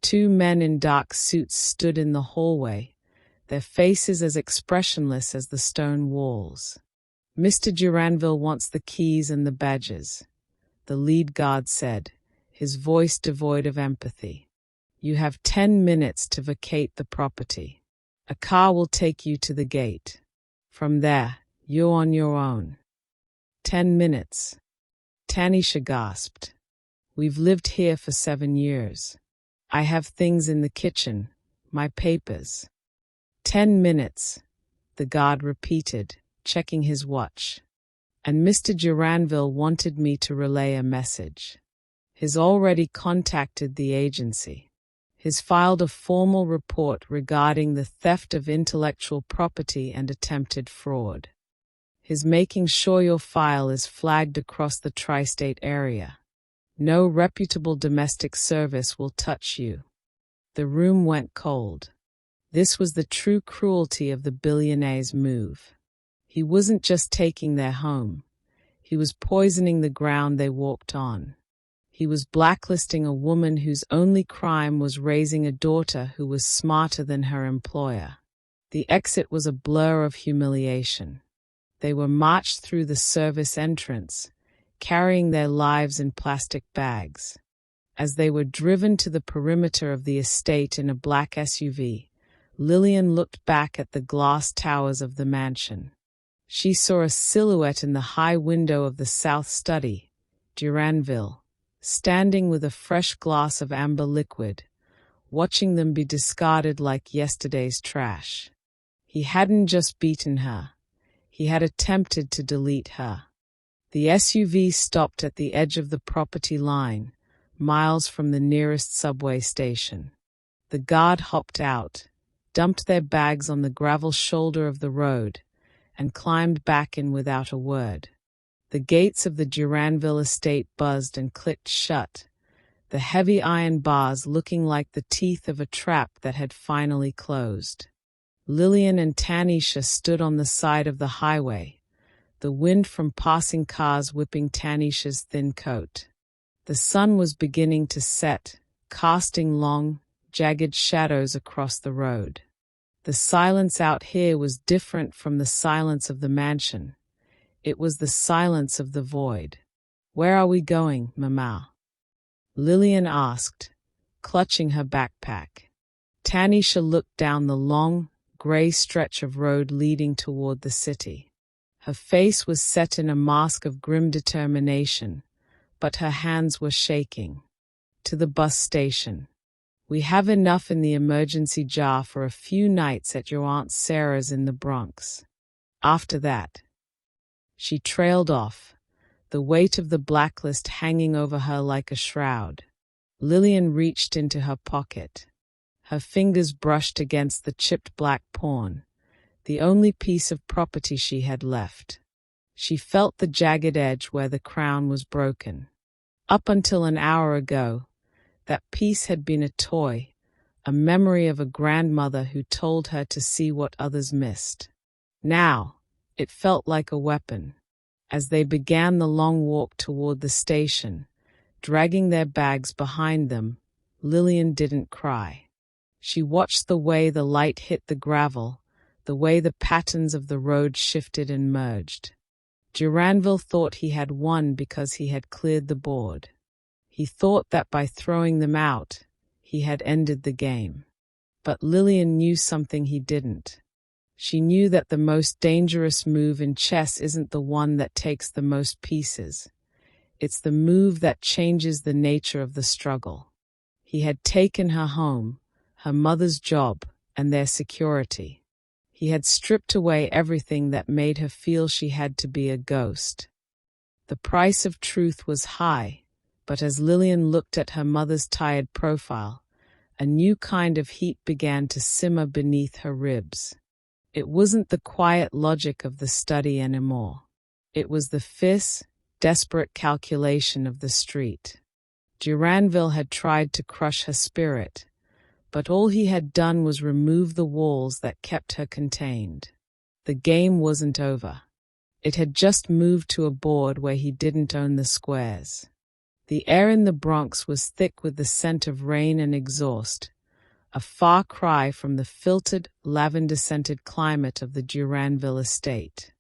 2 men in dark suits stood in the hallway, their faces as expressionless as the stone walls. "Mr. Duranville wants the keys and the badges," the lead guard said, his voice devoid of empathy. "You have 10 minutes to vacate the property. A car will take you to the gate. From there, you're on your own." 10 minutes. Tanisha gasped. "We've lived here for 7 years. I have things in the kitchen, my papers." 10 minutes, the guard repeated, checking his watch. "And Mr. Duranville wanted me to relay a message. He's already contacted the agency. He's filed a formal report regarding the theft of intellectual property and attempted fraud. He's making sure your file is flagged across the tri-state area. No reputable domestic service will touch you." The room went cold. This was the true cruelty of the billionaire's move. He wasn't just taking their home. He was poisoning the ground they walked on. He was blacklisting a woman whose only crime was raising a daughter who was smarter than her employer. The exit was a blur of humiliation. They were marched through the service entrance, carrying their lives in plastic bags. As they were driven to the perimeter of the estate in a black SUV, Lillian looked back at the glass towers of the mansion. She saw a silhouette in the high window of the south study, Duranville, standing with a fresh glass of amber liquid, watching them be discarded like yesterday's trash. He hadn't just beaten her. He had attempted to delete her. The SUV stopped at the edge of the property line, miles from the nearest subway station. The guard hopped out, dumped their bags on the gravel shoulder of the road, and climbed back in without a word. The gates of the Duranville estate buzzed and clicked shut, the heavy iron bars looking like the teeth of a trap that had finally closed. Lillian and Tanisha stood on the side of the highway, the wind from passing cars whipping Tanisha's thin coat. The sun was beginning to set, casting long, jagged shadows across the road. The silence out here was different from the silence of the mansion. It was the silence of the void. "Where are we going, Mama?" Lillian asked, clutching her backpack. Tanisha looked down the long, gray stretch of road leading toward the city. Her face was set in a mask of grim determination, but her hands were shaking. "To the bus station. We have enough in the emergency jar for a few nights at your Aunt Sarah's in the Bronx. After that." She trailed off, the weight of the blacklist hanging over her like a shroud. Lillian reached into her pocket. Her fingers brushed against the chipped black pawn, the only piece of property she had left. She felt the jagged edge where the crown was broken. Up until an hour ago, that piece had been a toy, a memory of a grandmother who told her to see what others missed. Now, it felt like a weapon. As they began the long walk toward the station, dragging their bags behind them, Lillian didn't cry. She watched the way the light hit the gravel, the way the patterns of the road shifted and merged. Duranville thought he had won because he had cleared the board. He thought that by throwing them out, he had ended the game. But Lillian knew something he didn't. She knew that the most dangerous move in chess isn't the one that takes the most pieces. It's the move that changes the nature of the struggle. He had taken her home, her mother's job, and their security. He had stripped away everything that made her feel she had to be a ghost. The price of truth was high, but as Lillian looked at her mother's tired profile, a new kind of heat began to simmer beneath her ribs. It wasn't the quiet logic of the study anymore. It was the fierce, desperate calculation of the street. Duranville had tried to crush her spirit, but all he had done was remove the walls that kept her contained. The game wasn't over. It had just moved to a board where he didn't own the squares. The air in the Bronx was thick with the scent of rain and exhaust, a far cry from the filtered, lavender-scented climate of the Duranville estate.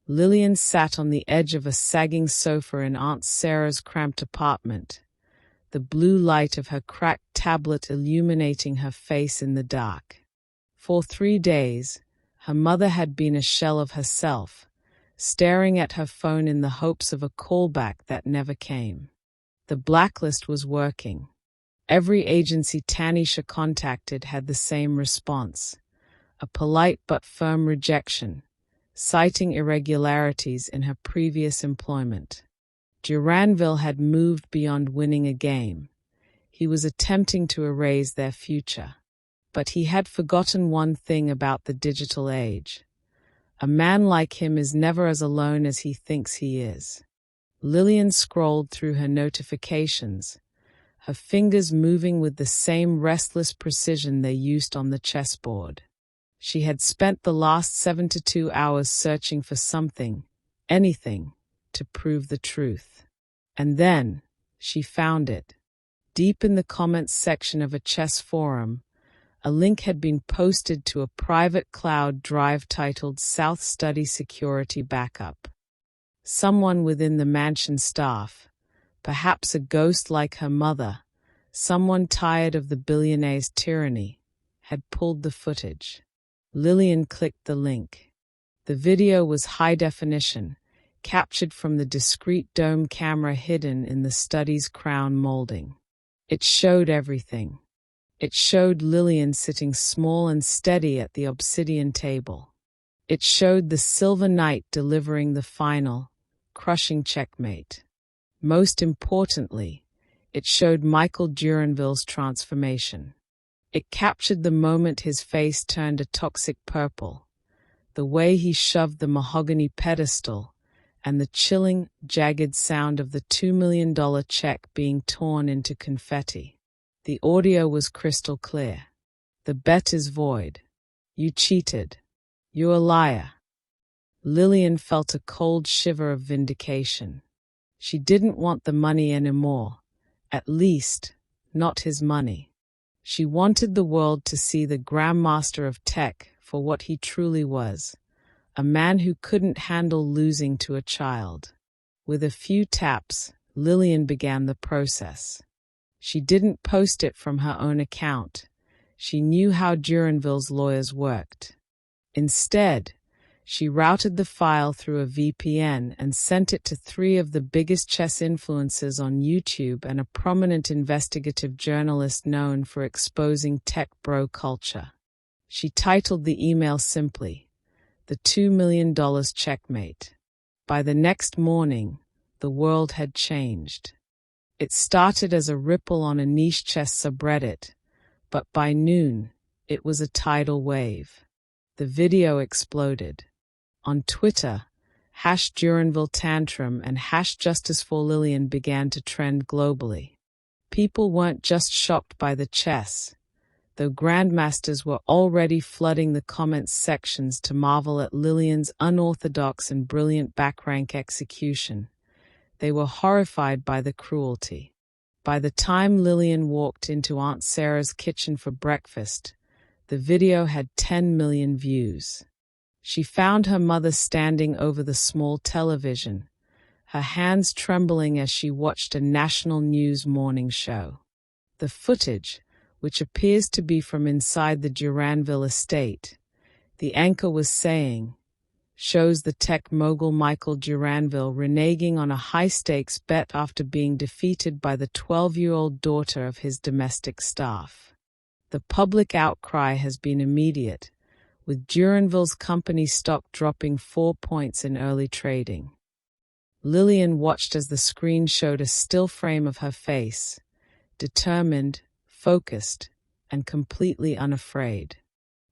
Lillian sat on the edge of a sagging sofa in Aunt Sarah's cramped apartment, the blue light of her cracked tablet illuminating her face in the dark. For 3 days, her mother had been a shell of herself, staring at her phone in the hopes of a callback that never came. The blacklist was working. Every agency Tanisha contacted had the same response, a polite but firm rejection, citing irregularities in her previous employment. Duranville had moved beyond winning a game. He was attempting to erase their future. But he had forgotten one thing about the digital age. A man like him is never as alone as he thinks he is. Lillian scrolled through her notifications, her fingers moving with the same restless precision they used on the chessboard. She had spent the last 7 to 2 hours searching for something, anything, to prove the truth. And then, she found it. Deep in the comments section of a chess forum, a link had been posted to a private cloud drive titled South Study Security Backup. Someone within the mansion staff, perhaps a ghost like her mother, someone tired of the billionaire's tyranny, had pulled the footage. Lillian clicked the link. The video was high definition, captured from the discreet dome camera hidden in the study's crown molding. It showed everything. It showed Lillian sitting small and steady at the obsidian table. It showed the silver knight delivering the final, crushing checkmate. Most importantly, it showed Michael Duranville's transformation. It captured the moment his face turned a toxic purple, the way he shoved the mahogany pedestal, and the chilling, jagged sound of the $2 million check being torn into confetti. The audio was crystal clear. The bet is void. You cheated. You're a liar. Lillian felt a cold shiver of vindication. She didn't want the money anymore, at least, not his money. She wanted the world to see the grandmaster of tech for what he truly was, a man who couldn't handle losing to a child. With a few taps, Lillian began the process. She didn't post it from her own account. She knew how Duranville's lawyers worked. Instead, she routed the file through a VPN and sent it to 3 of the biggest chess influencers on YouTube and a prominent investigative journalist known for exposing tech bro culture. She titled the email simply, "The $2 million checkmate." By the next morning, the world had changed. It started as a ripple on a niche chess subreddit, but by noon, it was a tidal wave. The video exploded. On Twitter, #Duranville Tantrum and #JusticeForLillian began to trend globally. People weren't just shocked by the chess, though grandmasters were already flooding the comments sections to marvel at Lillian's unorthodox and brilliant backrank execution. They were horrified by the cruelty. By the time Lillian walked into Aunt Sarah's kitchen for breakfast, the video had 10 million views. She found her mother standing over the small television, her hands trembling as she watched a national news morning show. The footage, which appears to be from inside the Duranville estate, the anchor was saying, shows the tech mogul Michael Duranville reneging on a high-stakes bet after being defeated by the 12-year-old daughter of his domestic staff. The public outcry has been immediate, with Duranville's company stock dropping 4 points in early trading. Lillian watched as the screen showed a still frame of her face, determined, focused, and completely unafraid.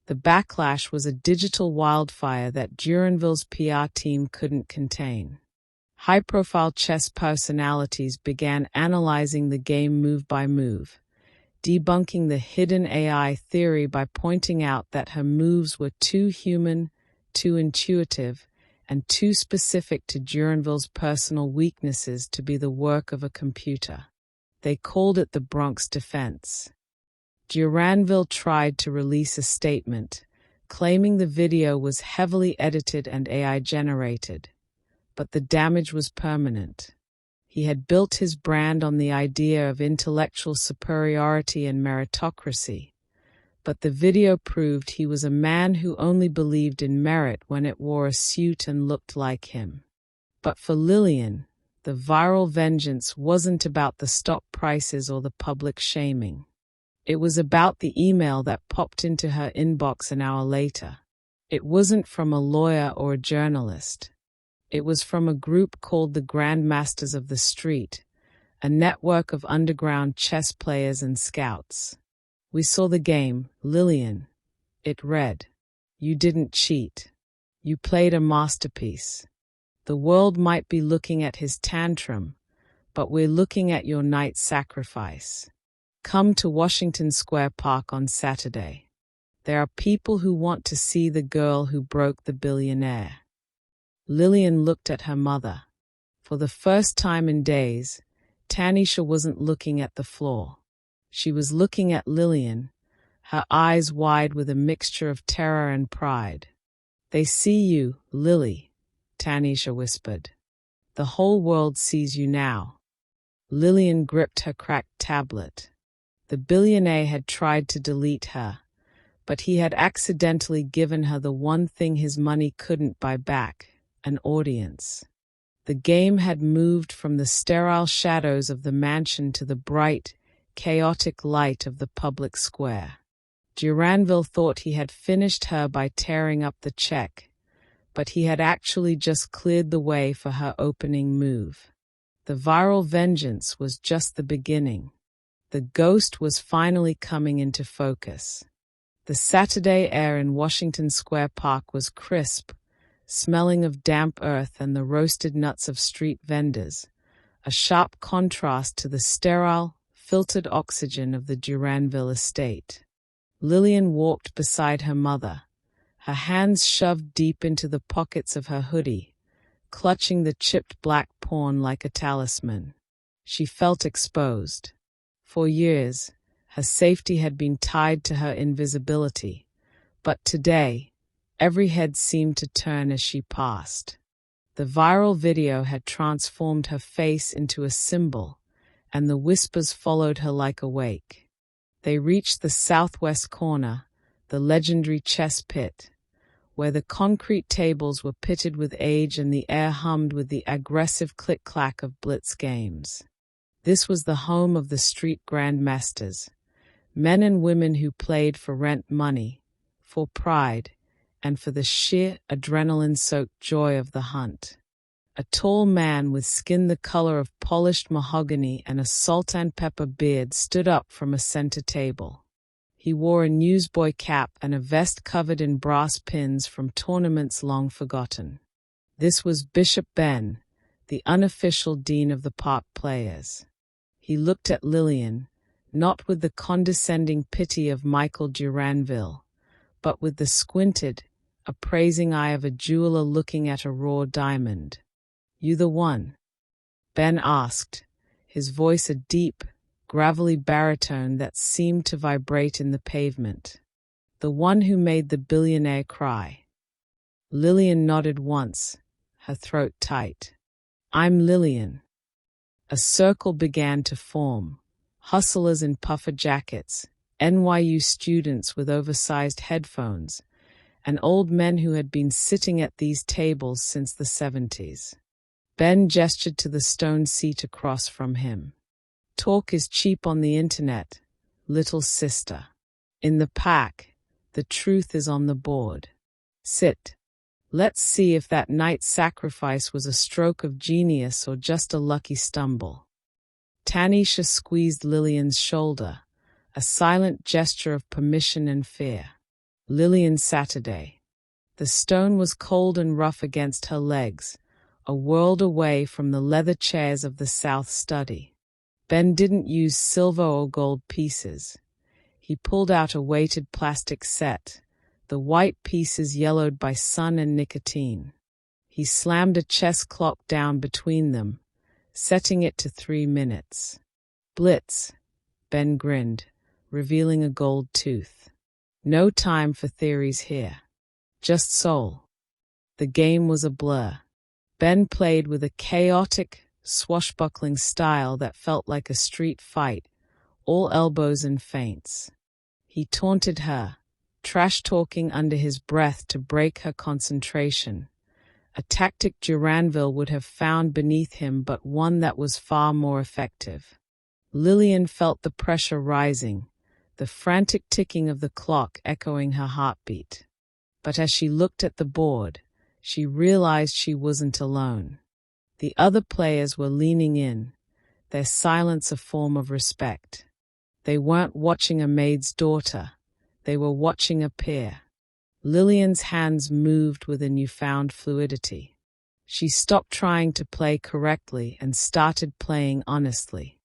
The backlash was a digital wildfire that Duranville's PR team couldn't contain. High-profile chess personalities began analyzing the game move by move, debunking the hidden AI theory by pointing out that her moves were too human, too intuitive, and too specific to Duranville's personal weaknesses to be the work of a computer. They called it the Bronx defense. Duranville tried to release a statement, claiming the video was heavily edited and AI-generated, but the damage was permanent. He had built his brand on the idea of intellectual superiority and meritocracy, but the video proved he was a man who only believed in merit when it wore a suit and looked like him. But for Lillian, the viral vengeance wasn't about the stock prices or the public shaming. It was about the email that popped into her inbox an hour later. It wasn't from a lawyer or a journalist. It was from a group called the Grandmasters of the Street, a network of underground chess players and scouts. "We saw the game, Lillian," it read. "You didn't cheat. You played a masterpiece. The world might be looking at his tantrum, but we're looking at your night sacrifice. Come to Washington Square Park on Saturday. There are people who want to see the girl who broke the billionaire." Lillian looked at her mother. For the first time in days, Tanisha wasn't looking at the floor. She was looking at Lillian, her eyes wide with a mixture of terror and pride. "They see you, Lily," Tanisha whispered. "The whole world sees you now." Lillian gripped her cracked tablet. The billionaire had tried to delete her, but he had accidentally given her the one thing his money couldn't buy back, an audience. The game had moved from the sterile shadows of the mansion to the bright, chaotic light of the public square. Duranville thought he had finished her by tearing up the check, but he had actually just cleared the way for her opening move. The viral vengeance was just the beginning. The ghost was finally coming into focus. The Saturday air in Washington Square Park was crisp, smelling of damp earth and the roasted nuts of street vendors, a sharp contrast to the sterile, filtered oxygen of the Duranville estate. Lillian walked beside her mother, her hands shoved deep into the pockets of her hoodie, clutching the chipped black pawn like a talisman. She felt exposed. For years, Her safety had been tied to her invisibility, but today, every head seemed to turn as she passed. The viral video had transformed her face into a symbol, and the whispers followed her like a wake. They reached the southwest corner, the legendary chess pit, where the concrete tables were pitted with age and the air hummed with the aggressive click-clack of blitz games. This was the home of the street grandmasters, men and women who played for rent money, for pride, and for the sheer adrenaline-soaked joy of the hunt. A tall man with skin the color of polished mahogany and a salt and pepper beard stood up from a center table. He wore a newsboy cap and a vest covered in brass pins from tournaments long forgotten. This was Bishop Ben, the unofficial dean of the park players. He looked at Lillian, not with the condescending pity of Michael Duranville, but with the squinted, appraising eye of a jeweler looking at a raw diamond. "You the one?" Ben asked, his voice a deep, gravelly baritone that seemed to vibrate in the pavement. "The one who made the billionaire cry." Lillian nodded once, her throat tight. "I'm Lillian." A circle began to form, hustlers in puffer jackets, NYU students with oversized headphones, and old men who had been sitting at these tables since the 70s. Ben gestured to the stone seat across from him. "Talk is cheap on the internet, little sister. In the pack, the truth is on the board. Sit. Let's see if that night's sacrifice was a stroke of genius or just a lucky stumble." Tanisha squeezed Lillian's shoulder, a silent gesture of permission and fear. Lillian Saturday. The stone was cold and rough against her legs, a world away from the leather chairs of the South Study. Ben didn't use silver or gold pieces. He pulled out a weighted plastic set, the white pieces yellowed by sun and nicotine. He slammed a chess clock down between them, setting it to 3 minutes. "Blitz," Ben grinned, revealing a gold tooth. "No time for theories here. Just soul." The game was a blur. Ben played with a chaotic, swashbuckling style that felt like a street fight, all elbows and feints. He taunted her, trash-talking under his breath to break her concentration, a tactic Duranville would have found beneath him but one that was far more effective. Lillian felt the pressure rising, the frantic ticking of the clock echoing her heartbeat. But as she looked at the board, she realized she wasn't alone. The other players were leaning in, their silence a form of respect. They weren't watching a maid's daughter, they were watching a peer. Lillian's hands moved with a newfound fluidity. She stopped trying to play correctly and started playing honestly.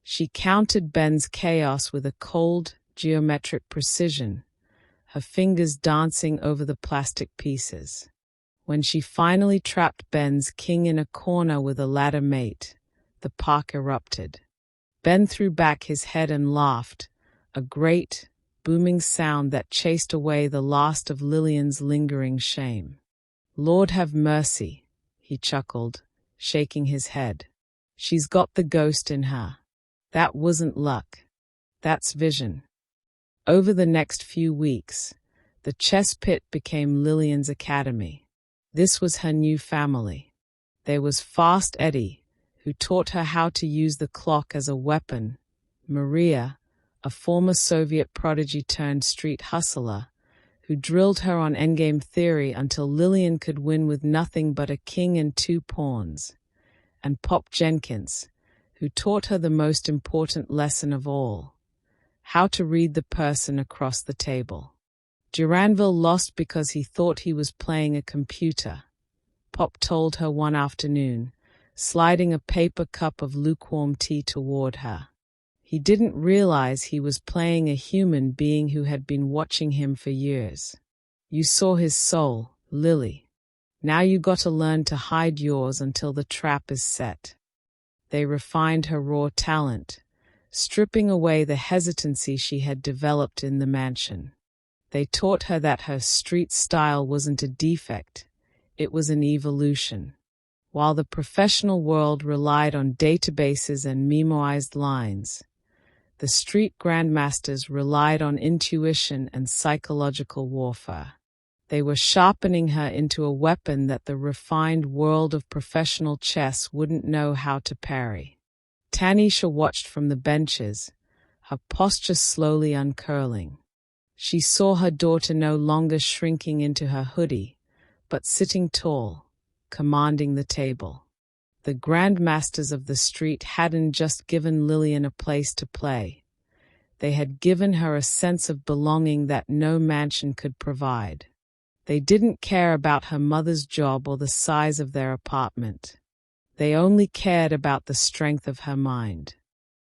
She countered Ben's chaos with a cold, geometric precision, her fingers dancing over the plastic pieces. When she finally trapped Ben's king in a corner with a ladder mate, the park erupted. Ben threw back his head and laughed, a great, booming sound that chased away the last of Lillian's lingering shame. "Lord have mercy," he chuckled, shaking his head. "She's got the ghost in her. That wasn't luck. That's vision." Over the next few weeks, the chess pit became Lillian's academy. This was her new family. There was Fast Eddie, who taught her how to use the clock as a weapon, Maria, a former Soviet prodigy turned street hustler, who drilled her on endgame theory until Lillian could win with nothing but a king and 2 pawns, and Pop Jenkins, who taught her the most important lesson of all, how to read the person across the table. Duranville lost because he thought he was playing a computer, Pop told her one afternoon, sliding a paper cup of lukewarm tea toward her. He didn't realize he was playing a human being who had been watching him for years. "You saw his soul, Lily. Now you gotta learn to hide yours until the trap is set." They refined her raw talent, stripping away the hesitancy she had developed in the mansion. They taught her that her street style wasn't a defect, it was an evolution. While the professional world relied on databases and memoized lines, the street grandmasters relied on intuition and psychological warfare. They were sharpening her into a weapon that the refined world of professional chess wouldn't know how to parry. Tanisha watched from the benches, her posture slowly uncurling. She saw her daughter no longer shrinking into her hoodie, but sitting tall, commanding the table. The grandmasters of the street hadn't just given Lillian a place to play. They had given her a sense of belonging that no mansion could provide. They didn't care about her mother's job or the size of their apartment. They only cared about the strength of her mind.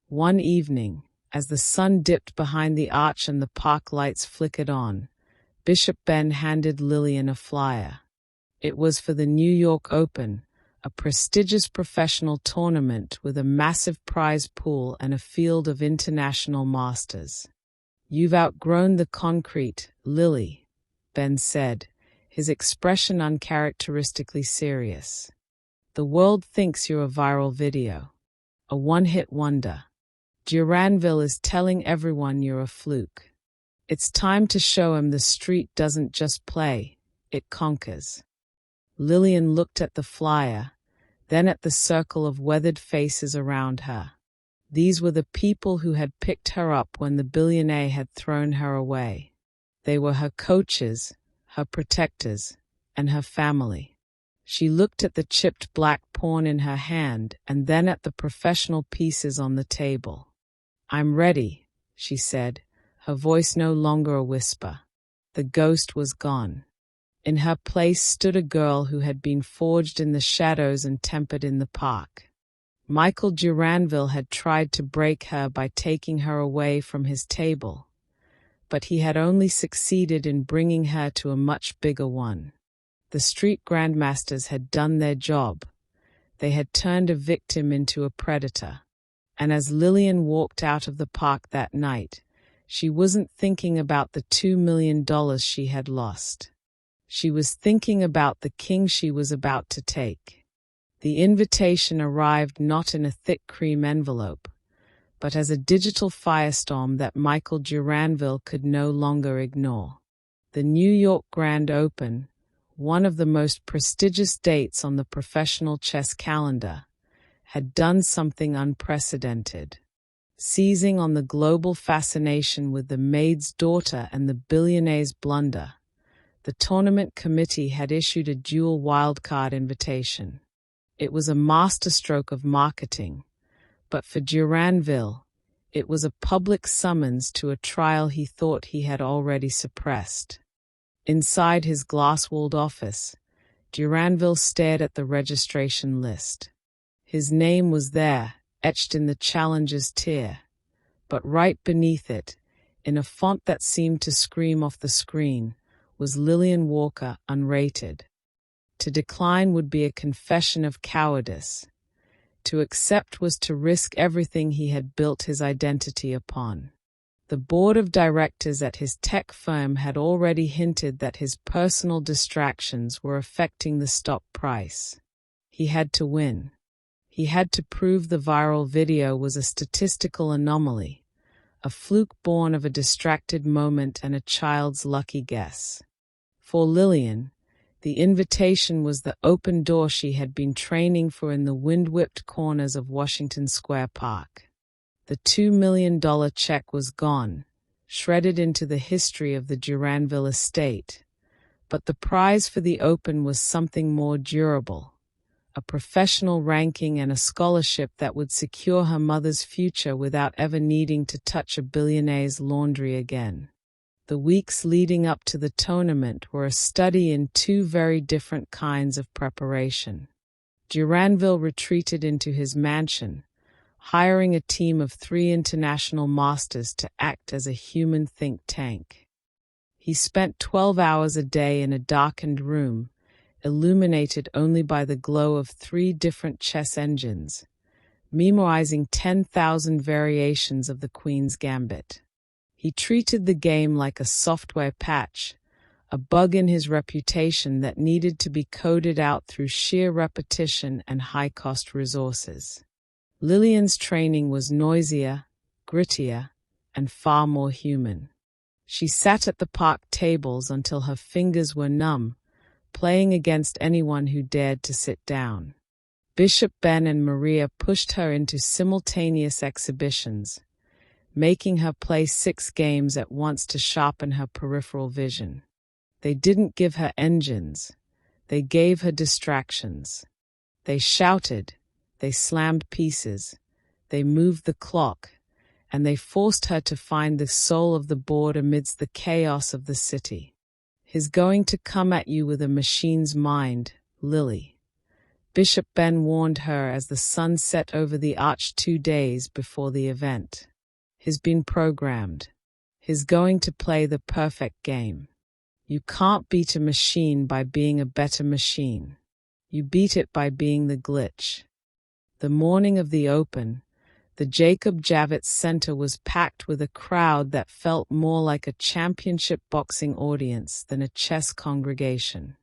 One evening, as the sun dipped behind the arch and the park lights flickered on, Bishop Ben handed Lillian a flyer. It was for the New York Open, a prestigious professional tournament with a massive prize pool and a field of international masters. "You've outgrown the concrete, Lily," Ben said, his expression uncharacteristically serious. "The world thinks you're a viral video, a one-hit wonder. Duranville is telling everyone you're a fluke. It's time to show him the street doesn't just play, it conquers." Lillian looked at the flyer, then at the circle of weathered faces around her. These were the people who had picked her up when the billionaire had thrown her away. They were her coaches, her protectors, and her family. She looked at the chipped black pawn in her hand and then at the professional pieces on the table. "I'm ready," she said, her voice no longer a whisper. The ghost was gone. In her place stood a girl who had been forged in the shadows and tempered in the park. Michael Duranville had tried to break her by taking her away from his table, but he had only succeeded in bringing her to a much bigger one. The street grandmasters had done their job. They had turned a victim into a predator. And as Lillian walked out of the park that night, she wasn't thinking about the $2 million she had lost. She was thinking about the king she was about to take. The invitation arrived not in a thick cream envelope, but as a digital firestorm that Michael Duranville could no longer ignore. The New York Grand Open, one of the most prestigious dates on the professional chess calendar, had done something unprecedented. Seizing on the global fascination with the maid's daughter and the billionaire's blunder, the tournament committee had issued a dual wildcard invitation. It was a masterstroke of marketing, but for Duranville, it was a public summons to a trial he thought he had already suppressed. Inside his glass-walled office, Duranville stared at the registration list. His name was there, etched in the challenger's tier, but right beneath it, in a font that seemed to scream off the screen, was Lillian Walker, unrated. To decline would be a confession of cowardice. To accept was to risk everything he had built his identity upon. The board of directors at his tech firm had already hinted that his personal distractions were affecting the stock price. He had to win. He had to prove the viral video was a statistical anomaly, a fluke born of a distracted moment and a child's lucky guess. For Lillian, the invitation was the open door she had been training for in the wind-whipped corners of Washington Square Park. The $2 million check was gone, shredded into the history of the Duranville estate, but the prize for the Open was something more durable, a professional ranking and a scholarship that would secure her mother's future without ever needing to touch a billionaire's laundry again. The weeks leading up to the tournament were a study in two very different kinds of preparation. Duranville retreated into his mansion, hiring a team of 3 international masters to act as a human think tank. He spent 12 hours a day in a darkened room, illuminated only by the glow of 3 different chess engines, memorizing 10,000 variations of the Queen's Gambit. He treated the game like a software patch, a bug in his reputation that needed to be coded out through sheer repetition and high-cost resources. Lillian's training was noisier, grittier, and far more human. She sat at the park tables until her fingers were numb, playing against anyone who dared to sit down. Bishop Ben and Maria pushed her into simultaneous exhibitions, making her play 6 games at once to sharpen her peripheral vision. They didn't give her engines, they gave her distractions. They shouted, they slammed pieces, they moved the clock, and they forced her to find the soul of the board amidst the chaos of the city. He's going to come at you with a machine's mind, Lily. Bishop Ben warned her as the sun set over the arch 2 days before the event. He's been programmed. He's going to play the perfect game. You can't beat a machine by being a better machine. You beat it by being the glitch. The morning of the Open, the Jacob Javits Center was packed with a crowd that felt more like a championship boxing audience than a chess congregation.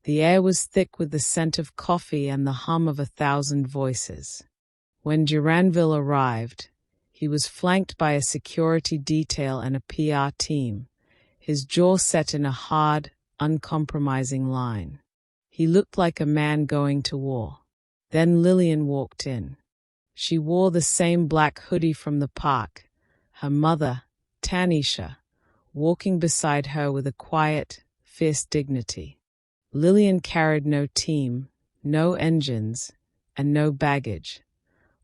The air was thick with the scent of coffee and the hum of 1,000 voices. When Duranville arrived, he was flanked by a security detail and a PR team, his jaw set in a hard, uncompromising line. He looked like a man going to war. Then Lillian walked in. She wore the same black hoodie from the park, her mother, Tanisha, walking beside her with a quiet, fierce dignity. Lillian carried no team, no engines, and no baggage,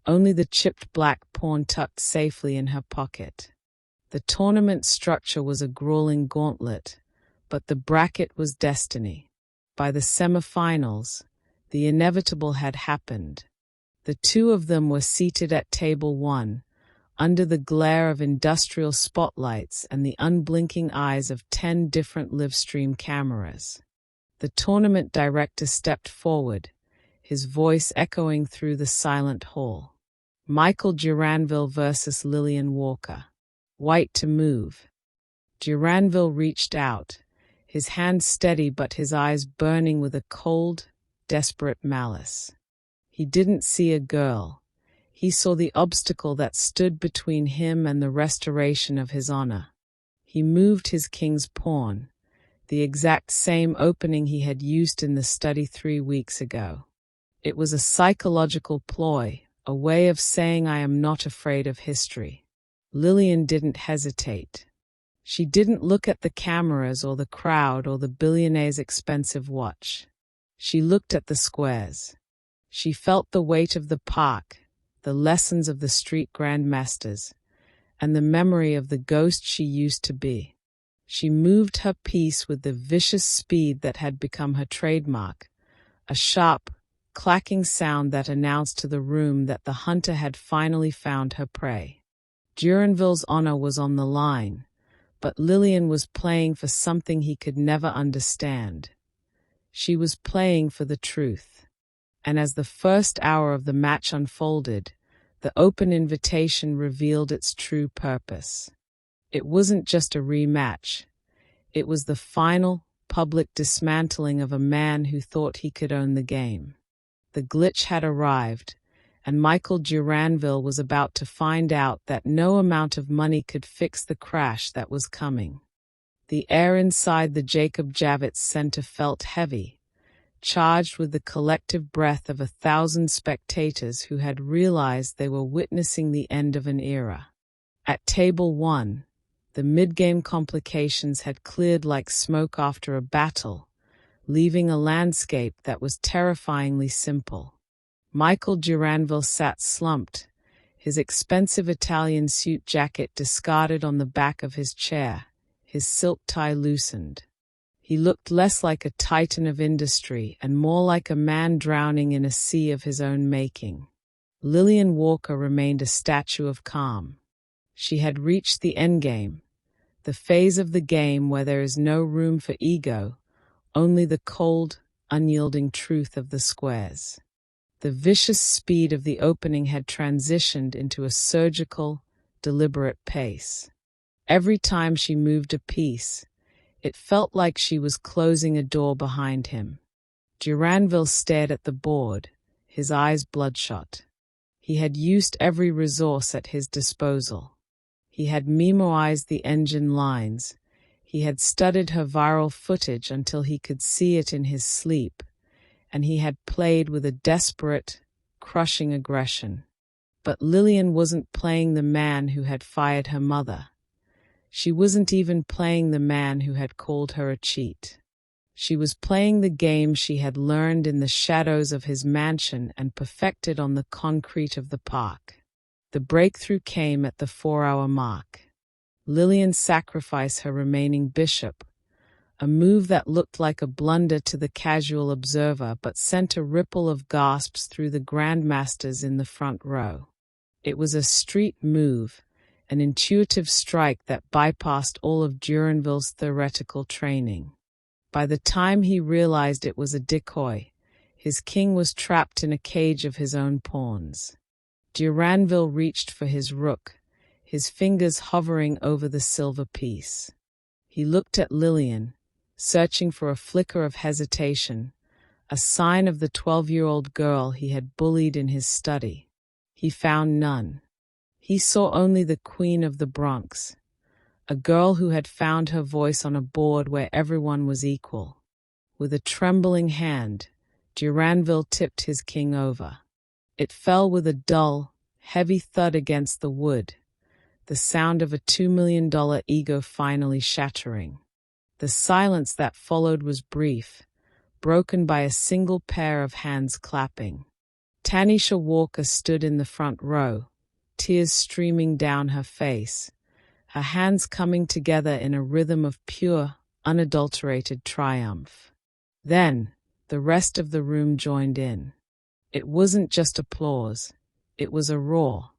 only the chipped black pawn tucked safely in her pocket. The tournament structure was a grueling gauntlet, but the bracket was destiny. By the semifinals, the inevitable had happened. The two of them were seated at table 1, under the glare of industrial spotlights and the unblinking eyes of 10 different live-stream cameras. The tournament director stepped forward, his voice echoing through the silent hall. Michael Duranville versus Lillian Walker. White to move. Duranville reached out, his hand steady but his eyes burning with a cold, desperate malice. He didn't see a girl. He saw the obstacle that stood between him and the restoration of his honor. He moved his king's pawn, the exact same opening he had used in the study 3 weeks ago. It was a psychological ploy, a way of saying I am not afraid of history. Lillian didn't hesitate. She didn't look at the cameras or the crowd or the billionaire's expensive watch. She looked at the squares. She felt the weight of the park, the lessons of the street grandmasters, and the memory of the ghost she used to be. She moved her piece with the vicious speed that had become her trademark, a sharp, clacking sound that announced to the room that the hunter had finally found her prey. Duranville's honor was on the line, but Lillian was playing for something he could never understand. She was playing for the truth. And as the first hour of the match unfolded, the open invitation revealed its true purpose. It wasn't just a rematch. It was the final, public dismantling of a man who thought he could own the game. The glitch had arrived, and Michael Duranville was about to find out that no amount of money could fix the crash that was coming. The air inside the Jacob Javits Center felt heavy, charged with the collective breath of 1,000 spectators who had realized they were witnessing the end of an era. At table 1, the mid-game complications had cleared like smoke after a battle, leaving a landscape that was terrifyingly simple. Michael Duranville sat slumped, his expensive Italian suit jacket discarded on the back of his chair, his silk tie loosened. He looked less like a titan of industry and more like a man drowning in a sea of his own making. Lillian Walker remained a statue of calm. She had reached the endgame, the phase of the game where there is no room for ego, only the cold, unyielding truth of the squares. The vicious speed of the opening had transitioned into a surgical, deliberate pace. Every time she moved a piece, it felt like she was closing a door behind him. Duranville stared at the board, his eyes bloodshot. He had used every resource at his disposal. He had memorized the engine lines. He had studied her viral footage until he could see it in his sleep, and he had played with a desperate, crushing aggression. But Lillian wasn't playing the man who had fired her mother. She wasn't even playing the man who had called her a cheat. She was playing the game she had learned in the shadows of his mansion and perfected on the concrete of the park. The breakthrough came at the 4-hour mark. Lillian sacrificed her remaining bishop, a move that looked like a blunder to the casual observer but sent a ripple of gasps through the grandmasters in the front row. It was a street move, an intuitive strike that bypassed all of Duranville's theoretical training. By the time he realized it was a decoy, his king was trapped in a cage of his own pawns. Duranville reached for his rook, his fingers hovering over the silver piece. He looked at Lillian, searching for a flicker of hesitation, a sign of the 12-year-old girl he had bullied in his study. He found none. He saw only the Queen of the Bronx, a girl who had found her voice on a board where everyone was equal. With a trembling hand, Duranville tipped his king over. It fell with a dull, heavy thud against the wood, the sound of a $2 million ego finally shattering. The silence that followed was brief, broken by a single pair of hands clapping. Tanisha Walker stood in the front row, tears streaming down her face, her hands coming together in a rhythm of pure, unadulterated triumph. Then, the rest of the room joined in. It wasn't just applause, it was a roar.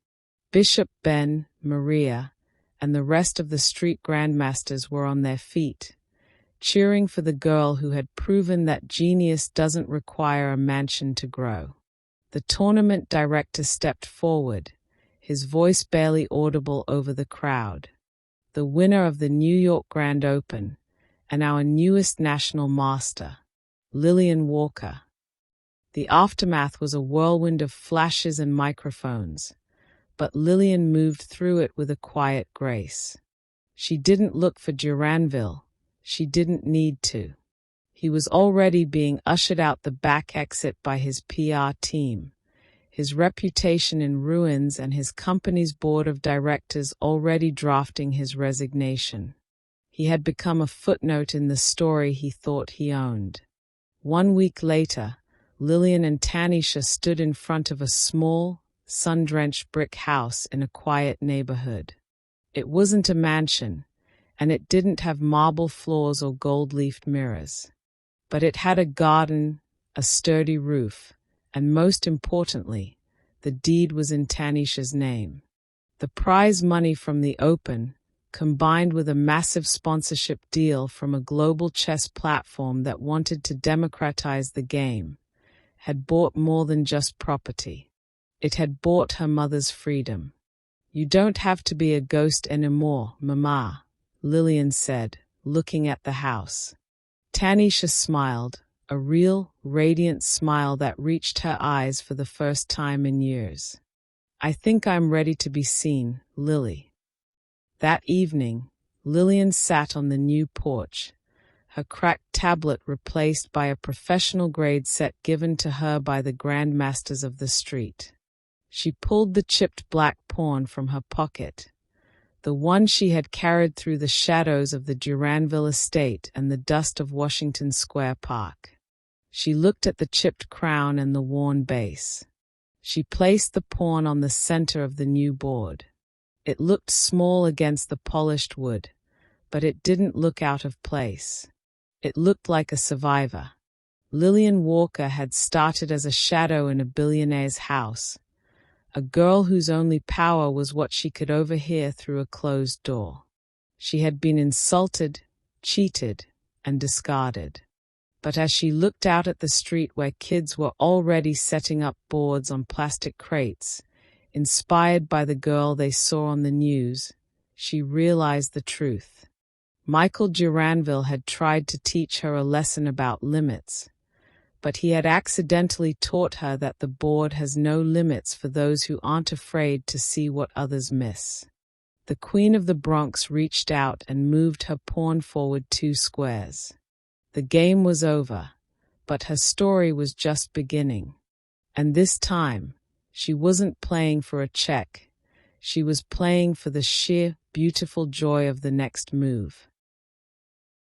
Bishop Ben, Maria, and the rest of the street grandmasters were on their feet, cheering for the girl who had proven that genius doesn't require a mansion to grow. The tournament director stepped forward, his voice barely audible over the crowd. The winner of the New York Grand Open, and our newest national master, Lillian Walker. The aftermath was a whirlwind of flashes and microphones, but Lillian moved through it with a quiet grace. She didn't look for Duranville. She didn't need to. He was already being ushered out the back exit by his PR team, his reputation in ruins and his company's board of directors already drafting his resignation. He had become a footnote in the story he thought he owned. 1 week later, Lillian and Tanisha stood in front of a small, sun-drenched brick house in a quiet neighborhood. It wasn't a mansion, and it didn't have marble floors or gold-leafed mirrors. But it had a garden, a sturdy roof, and most importantly, the deed was in Tanisha's name. The prize money from the Open, combined with a massive sponsorship deal from a global chess platform that wanted to democratize the game, had bought more than just property. It had bought her mother's freedom. "You don't have to be a ghost anymore, Mama," Lillian said, looking at the house. Tanisha smiled, a real, radiant smile that reached her eyes for the first time in years. "I think I'm ready to be seen, Lily." That evening, Lillian sat on the new porch, her cracked tablet replaced by a professional-grade set given to her by the grandmasters of the street. She pulled the chipped black pawn from her pocket, the one she had carried through the shadows of the Duranville estate and the dust of Washington Square Park. She looked at the chipped crown and the worn base. She placed the pawn on the center of the new board. It looked small against the polished wood, but it didn't look out of place. It looked like a survivor. Lillian Walker had started as a shadow in a billionaire's house, a girl whose only power was what she could overhear through a closed door. She had been insulted, cheated, and discarded. But as she looked out at the street where kids were already setting up boards on plastic crates, inspired by the girl they saw on the news, she realized the truth. Michael Duranville had tried to teach her a lesson about limits, but he had accidentally taught her that the board has no limits for those who aren't afraid to see what others miss. The Queen of the Bronx reached out and moved her pawn forward 2 squares. The game was over, but her story was just beginning. And this time, she wasn't playing for a check. She was playing for the sheer, beautiful joy of the next move.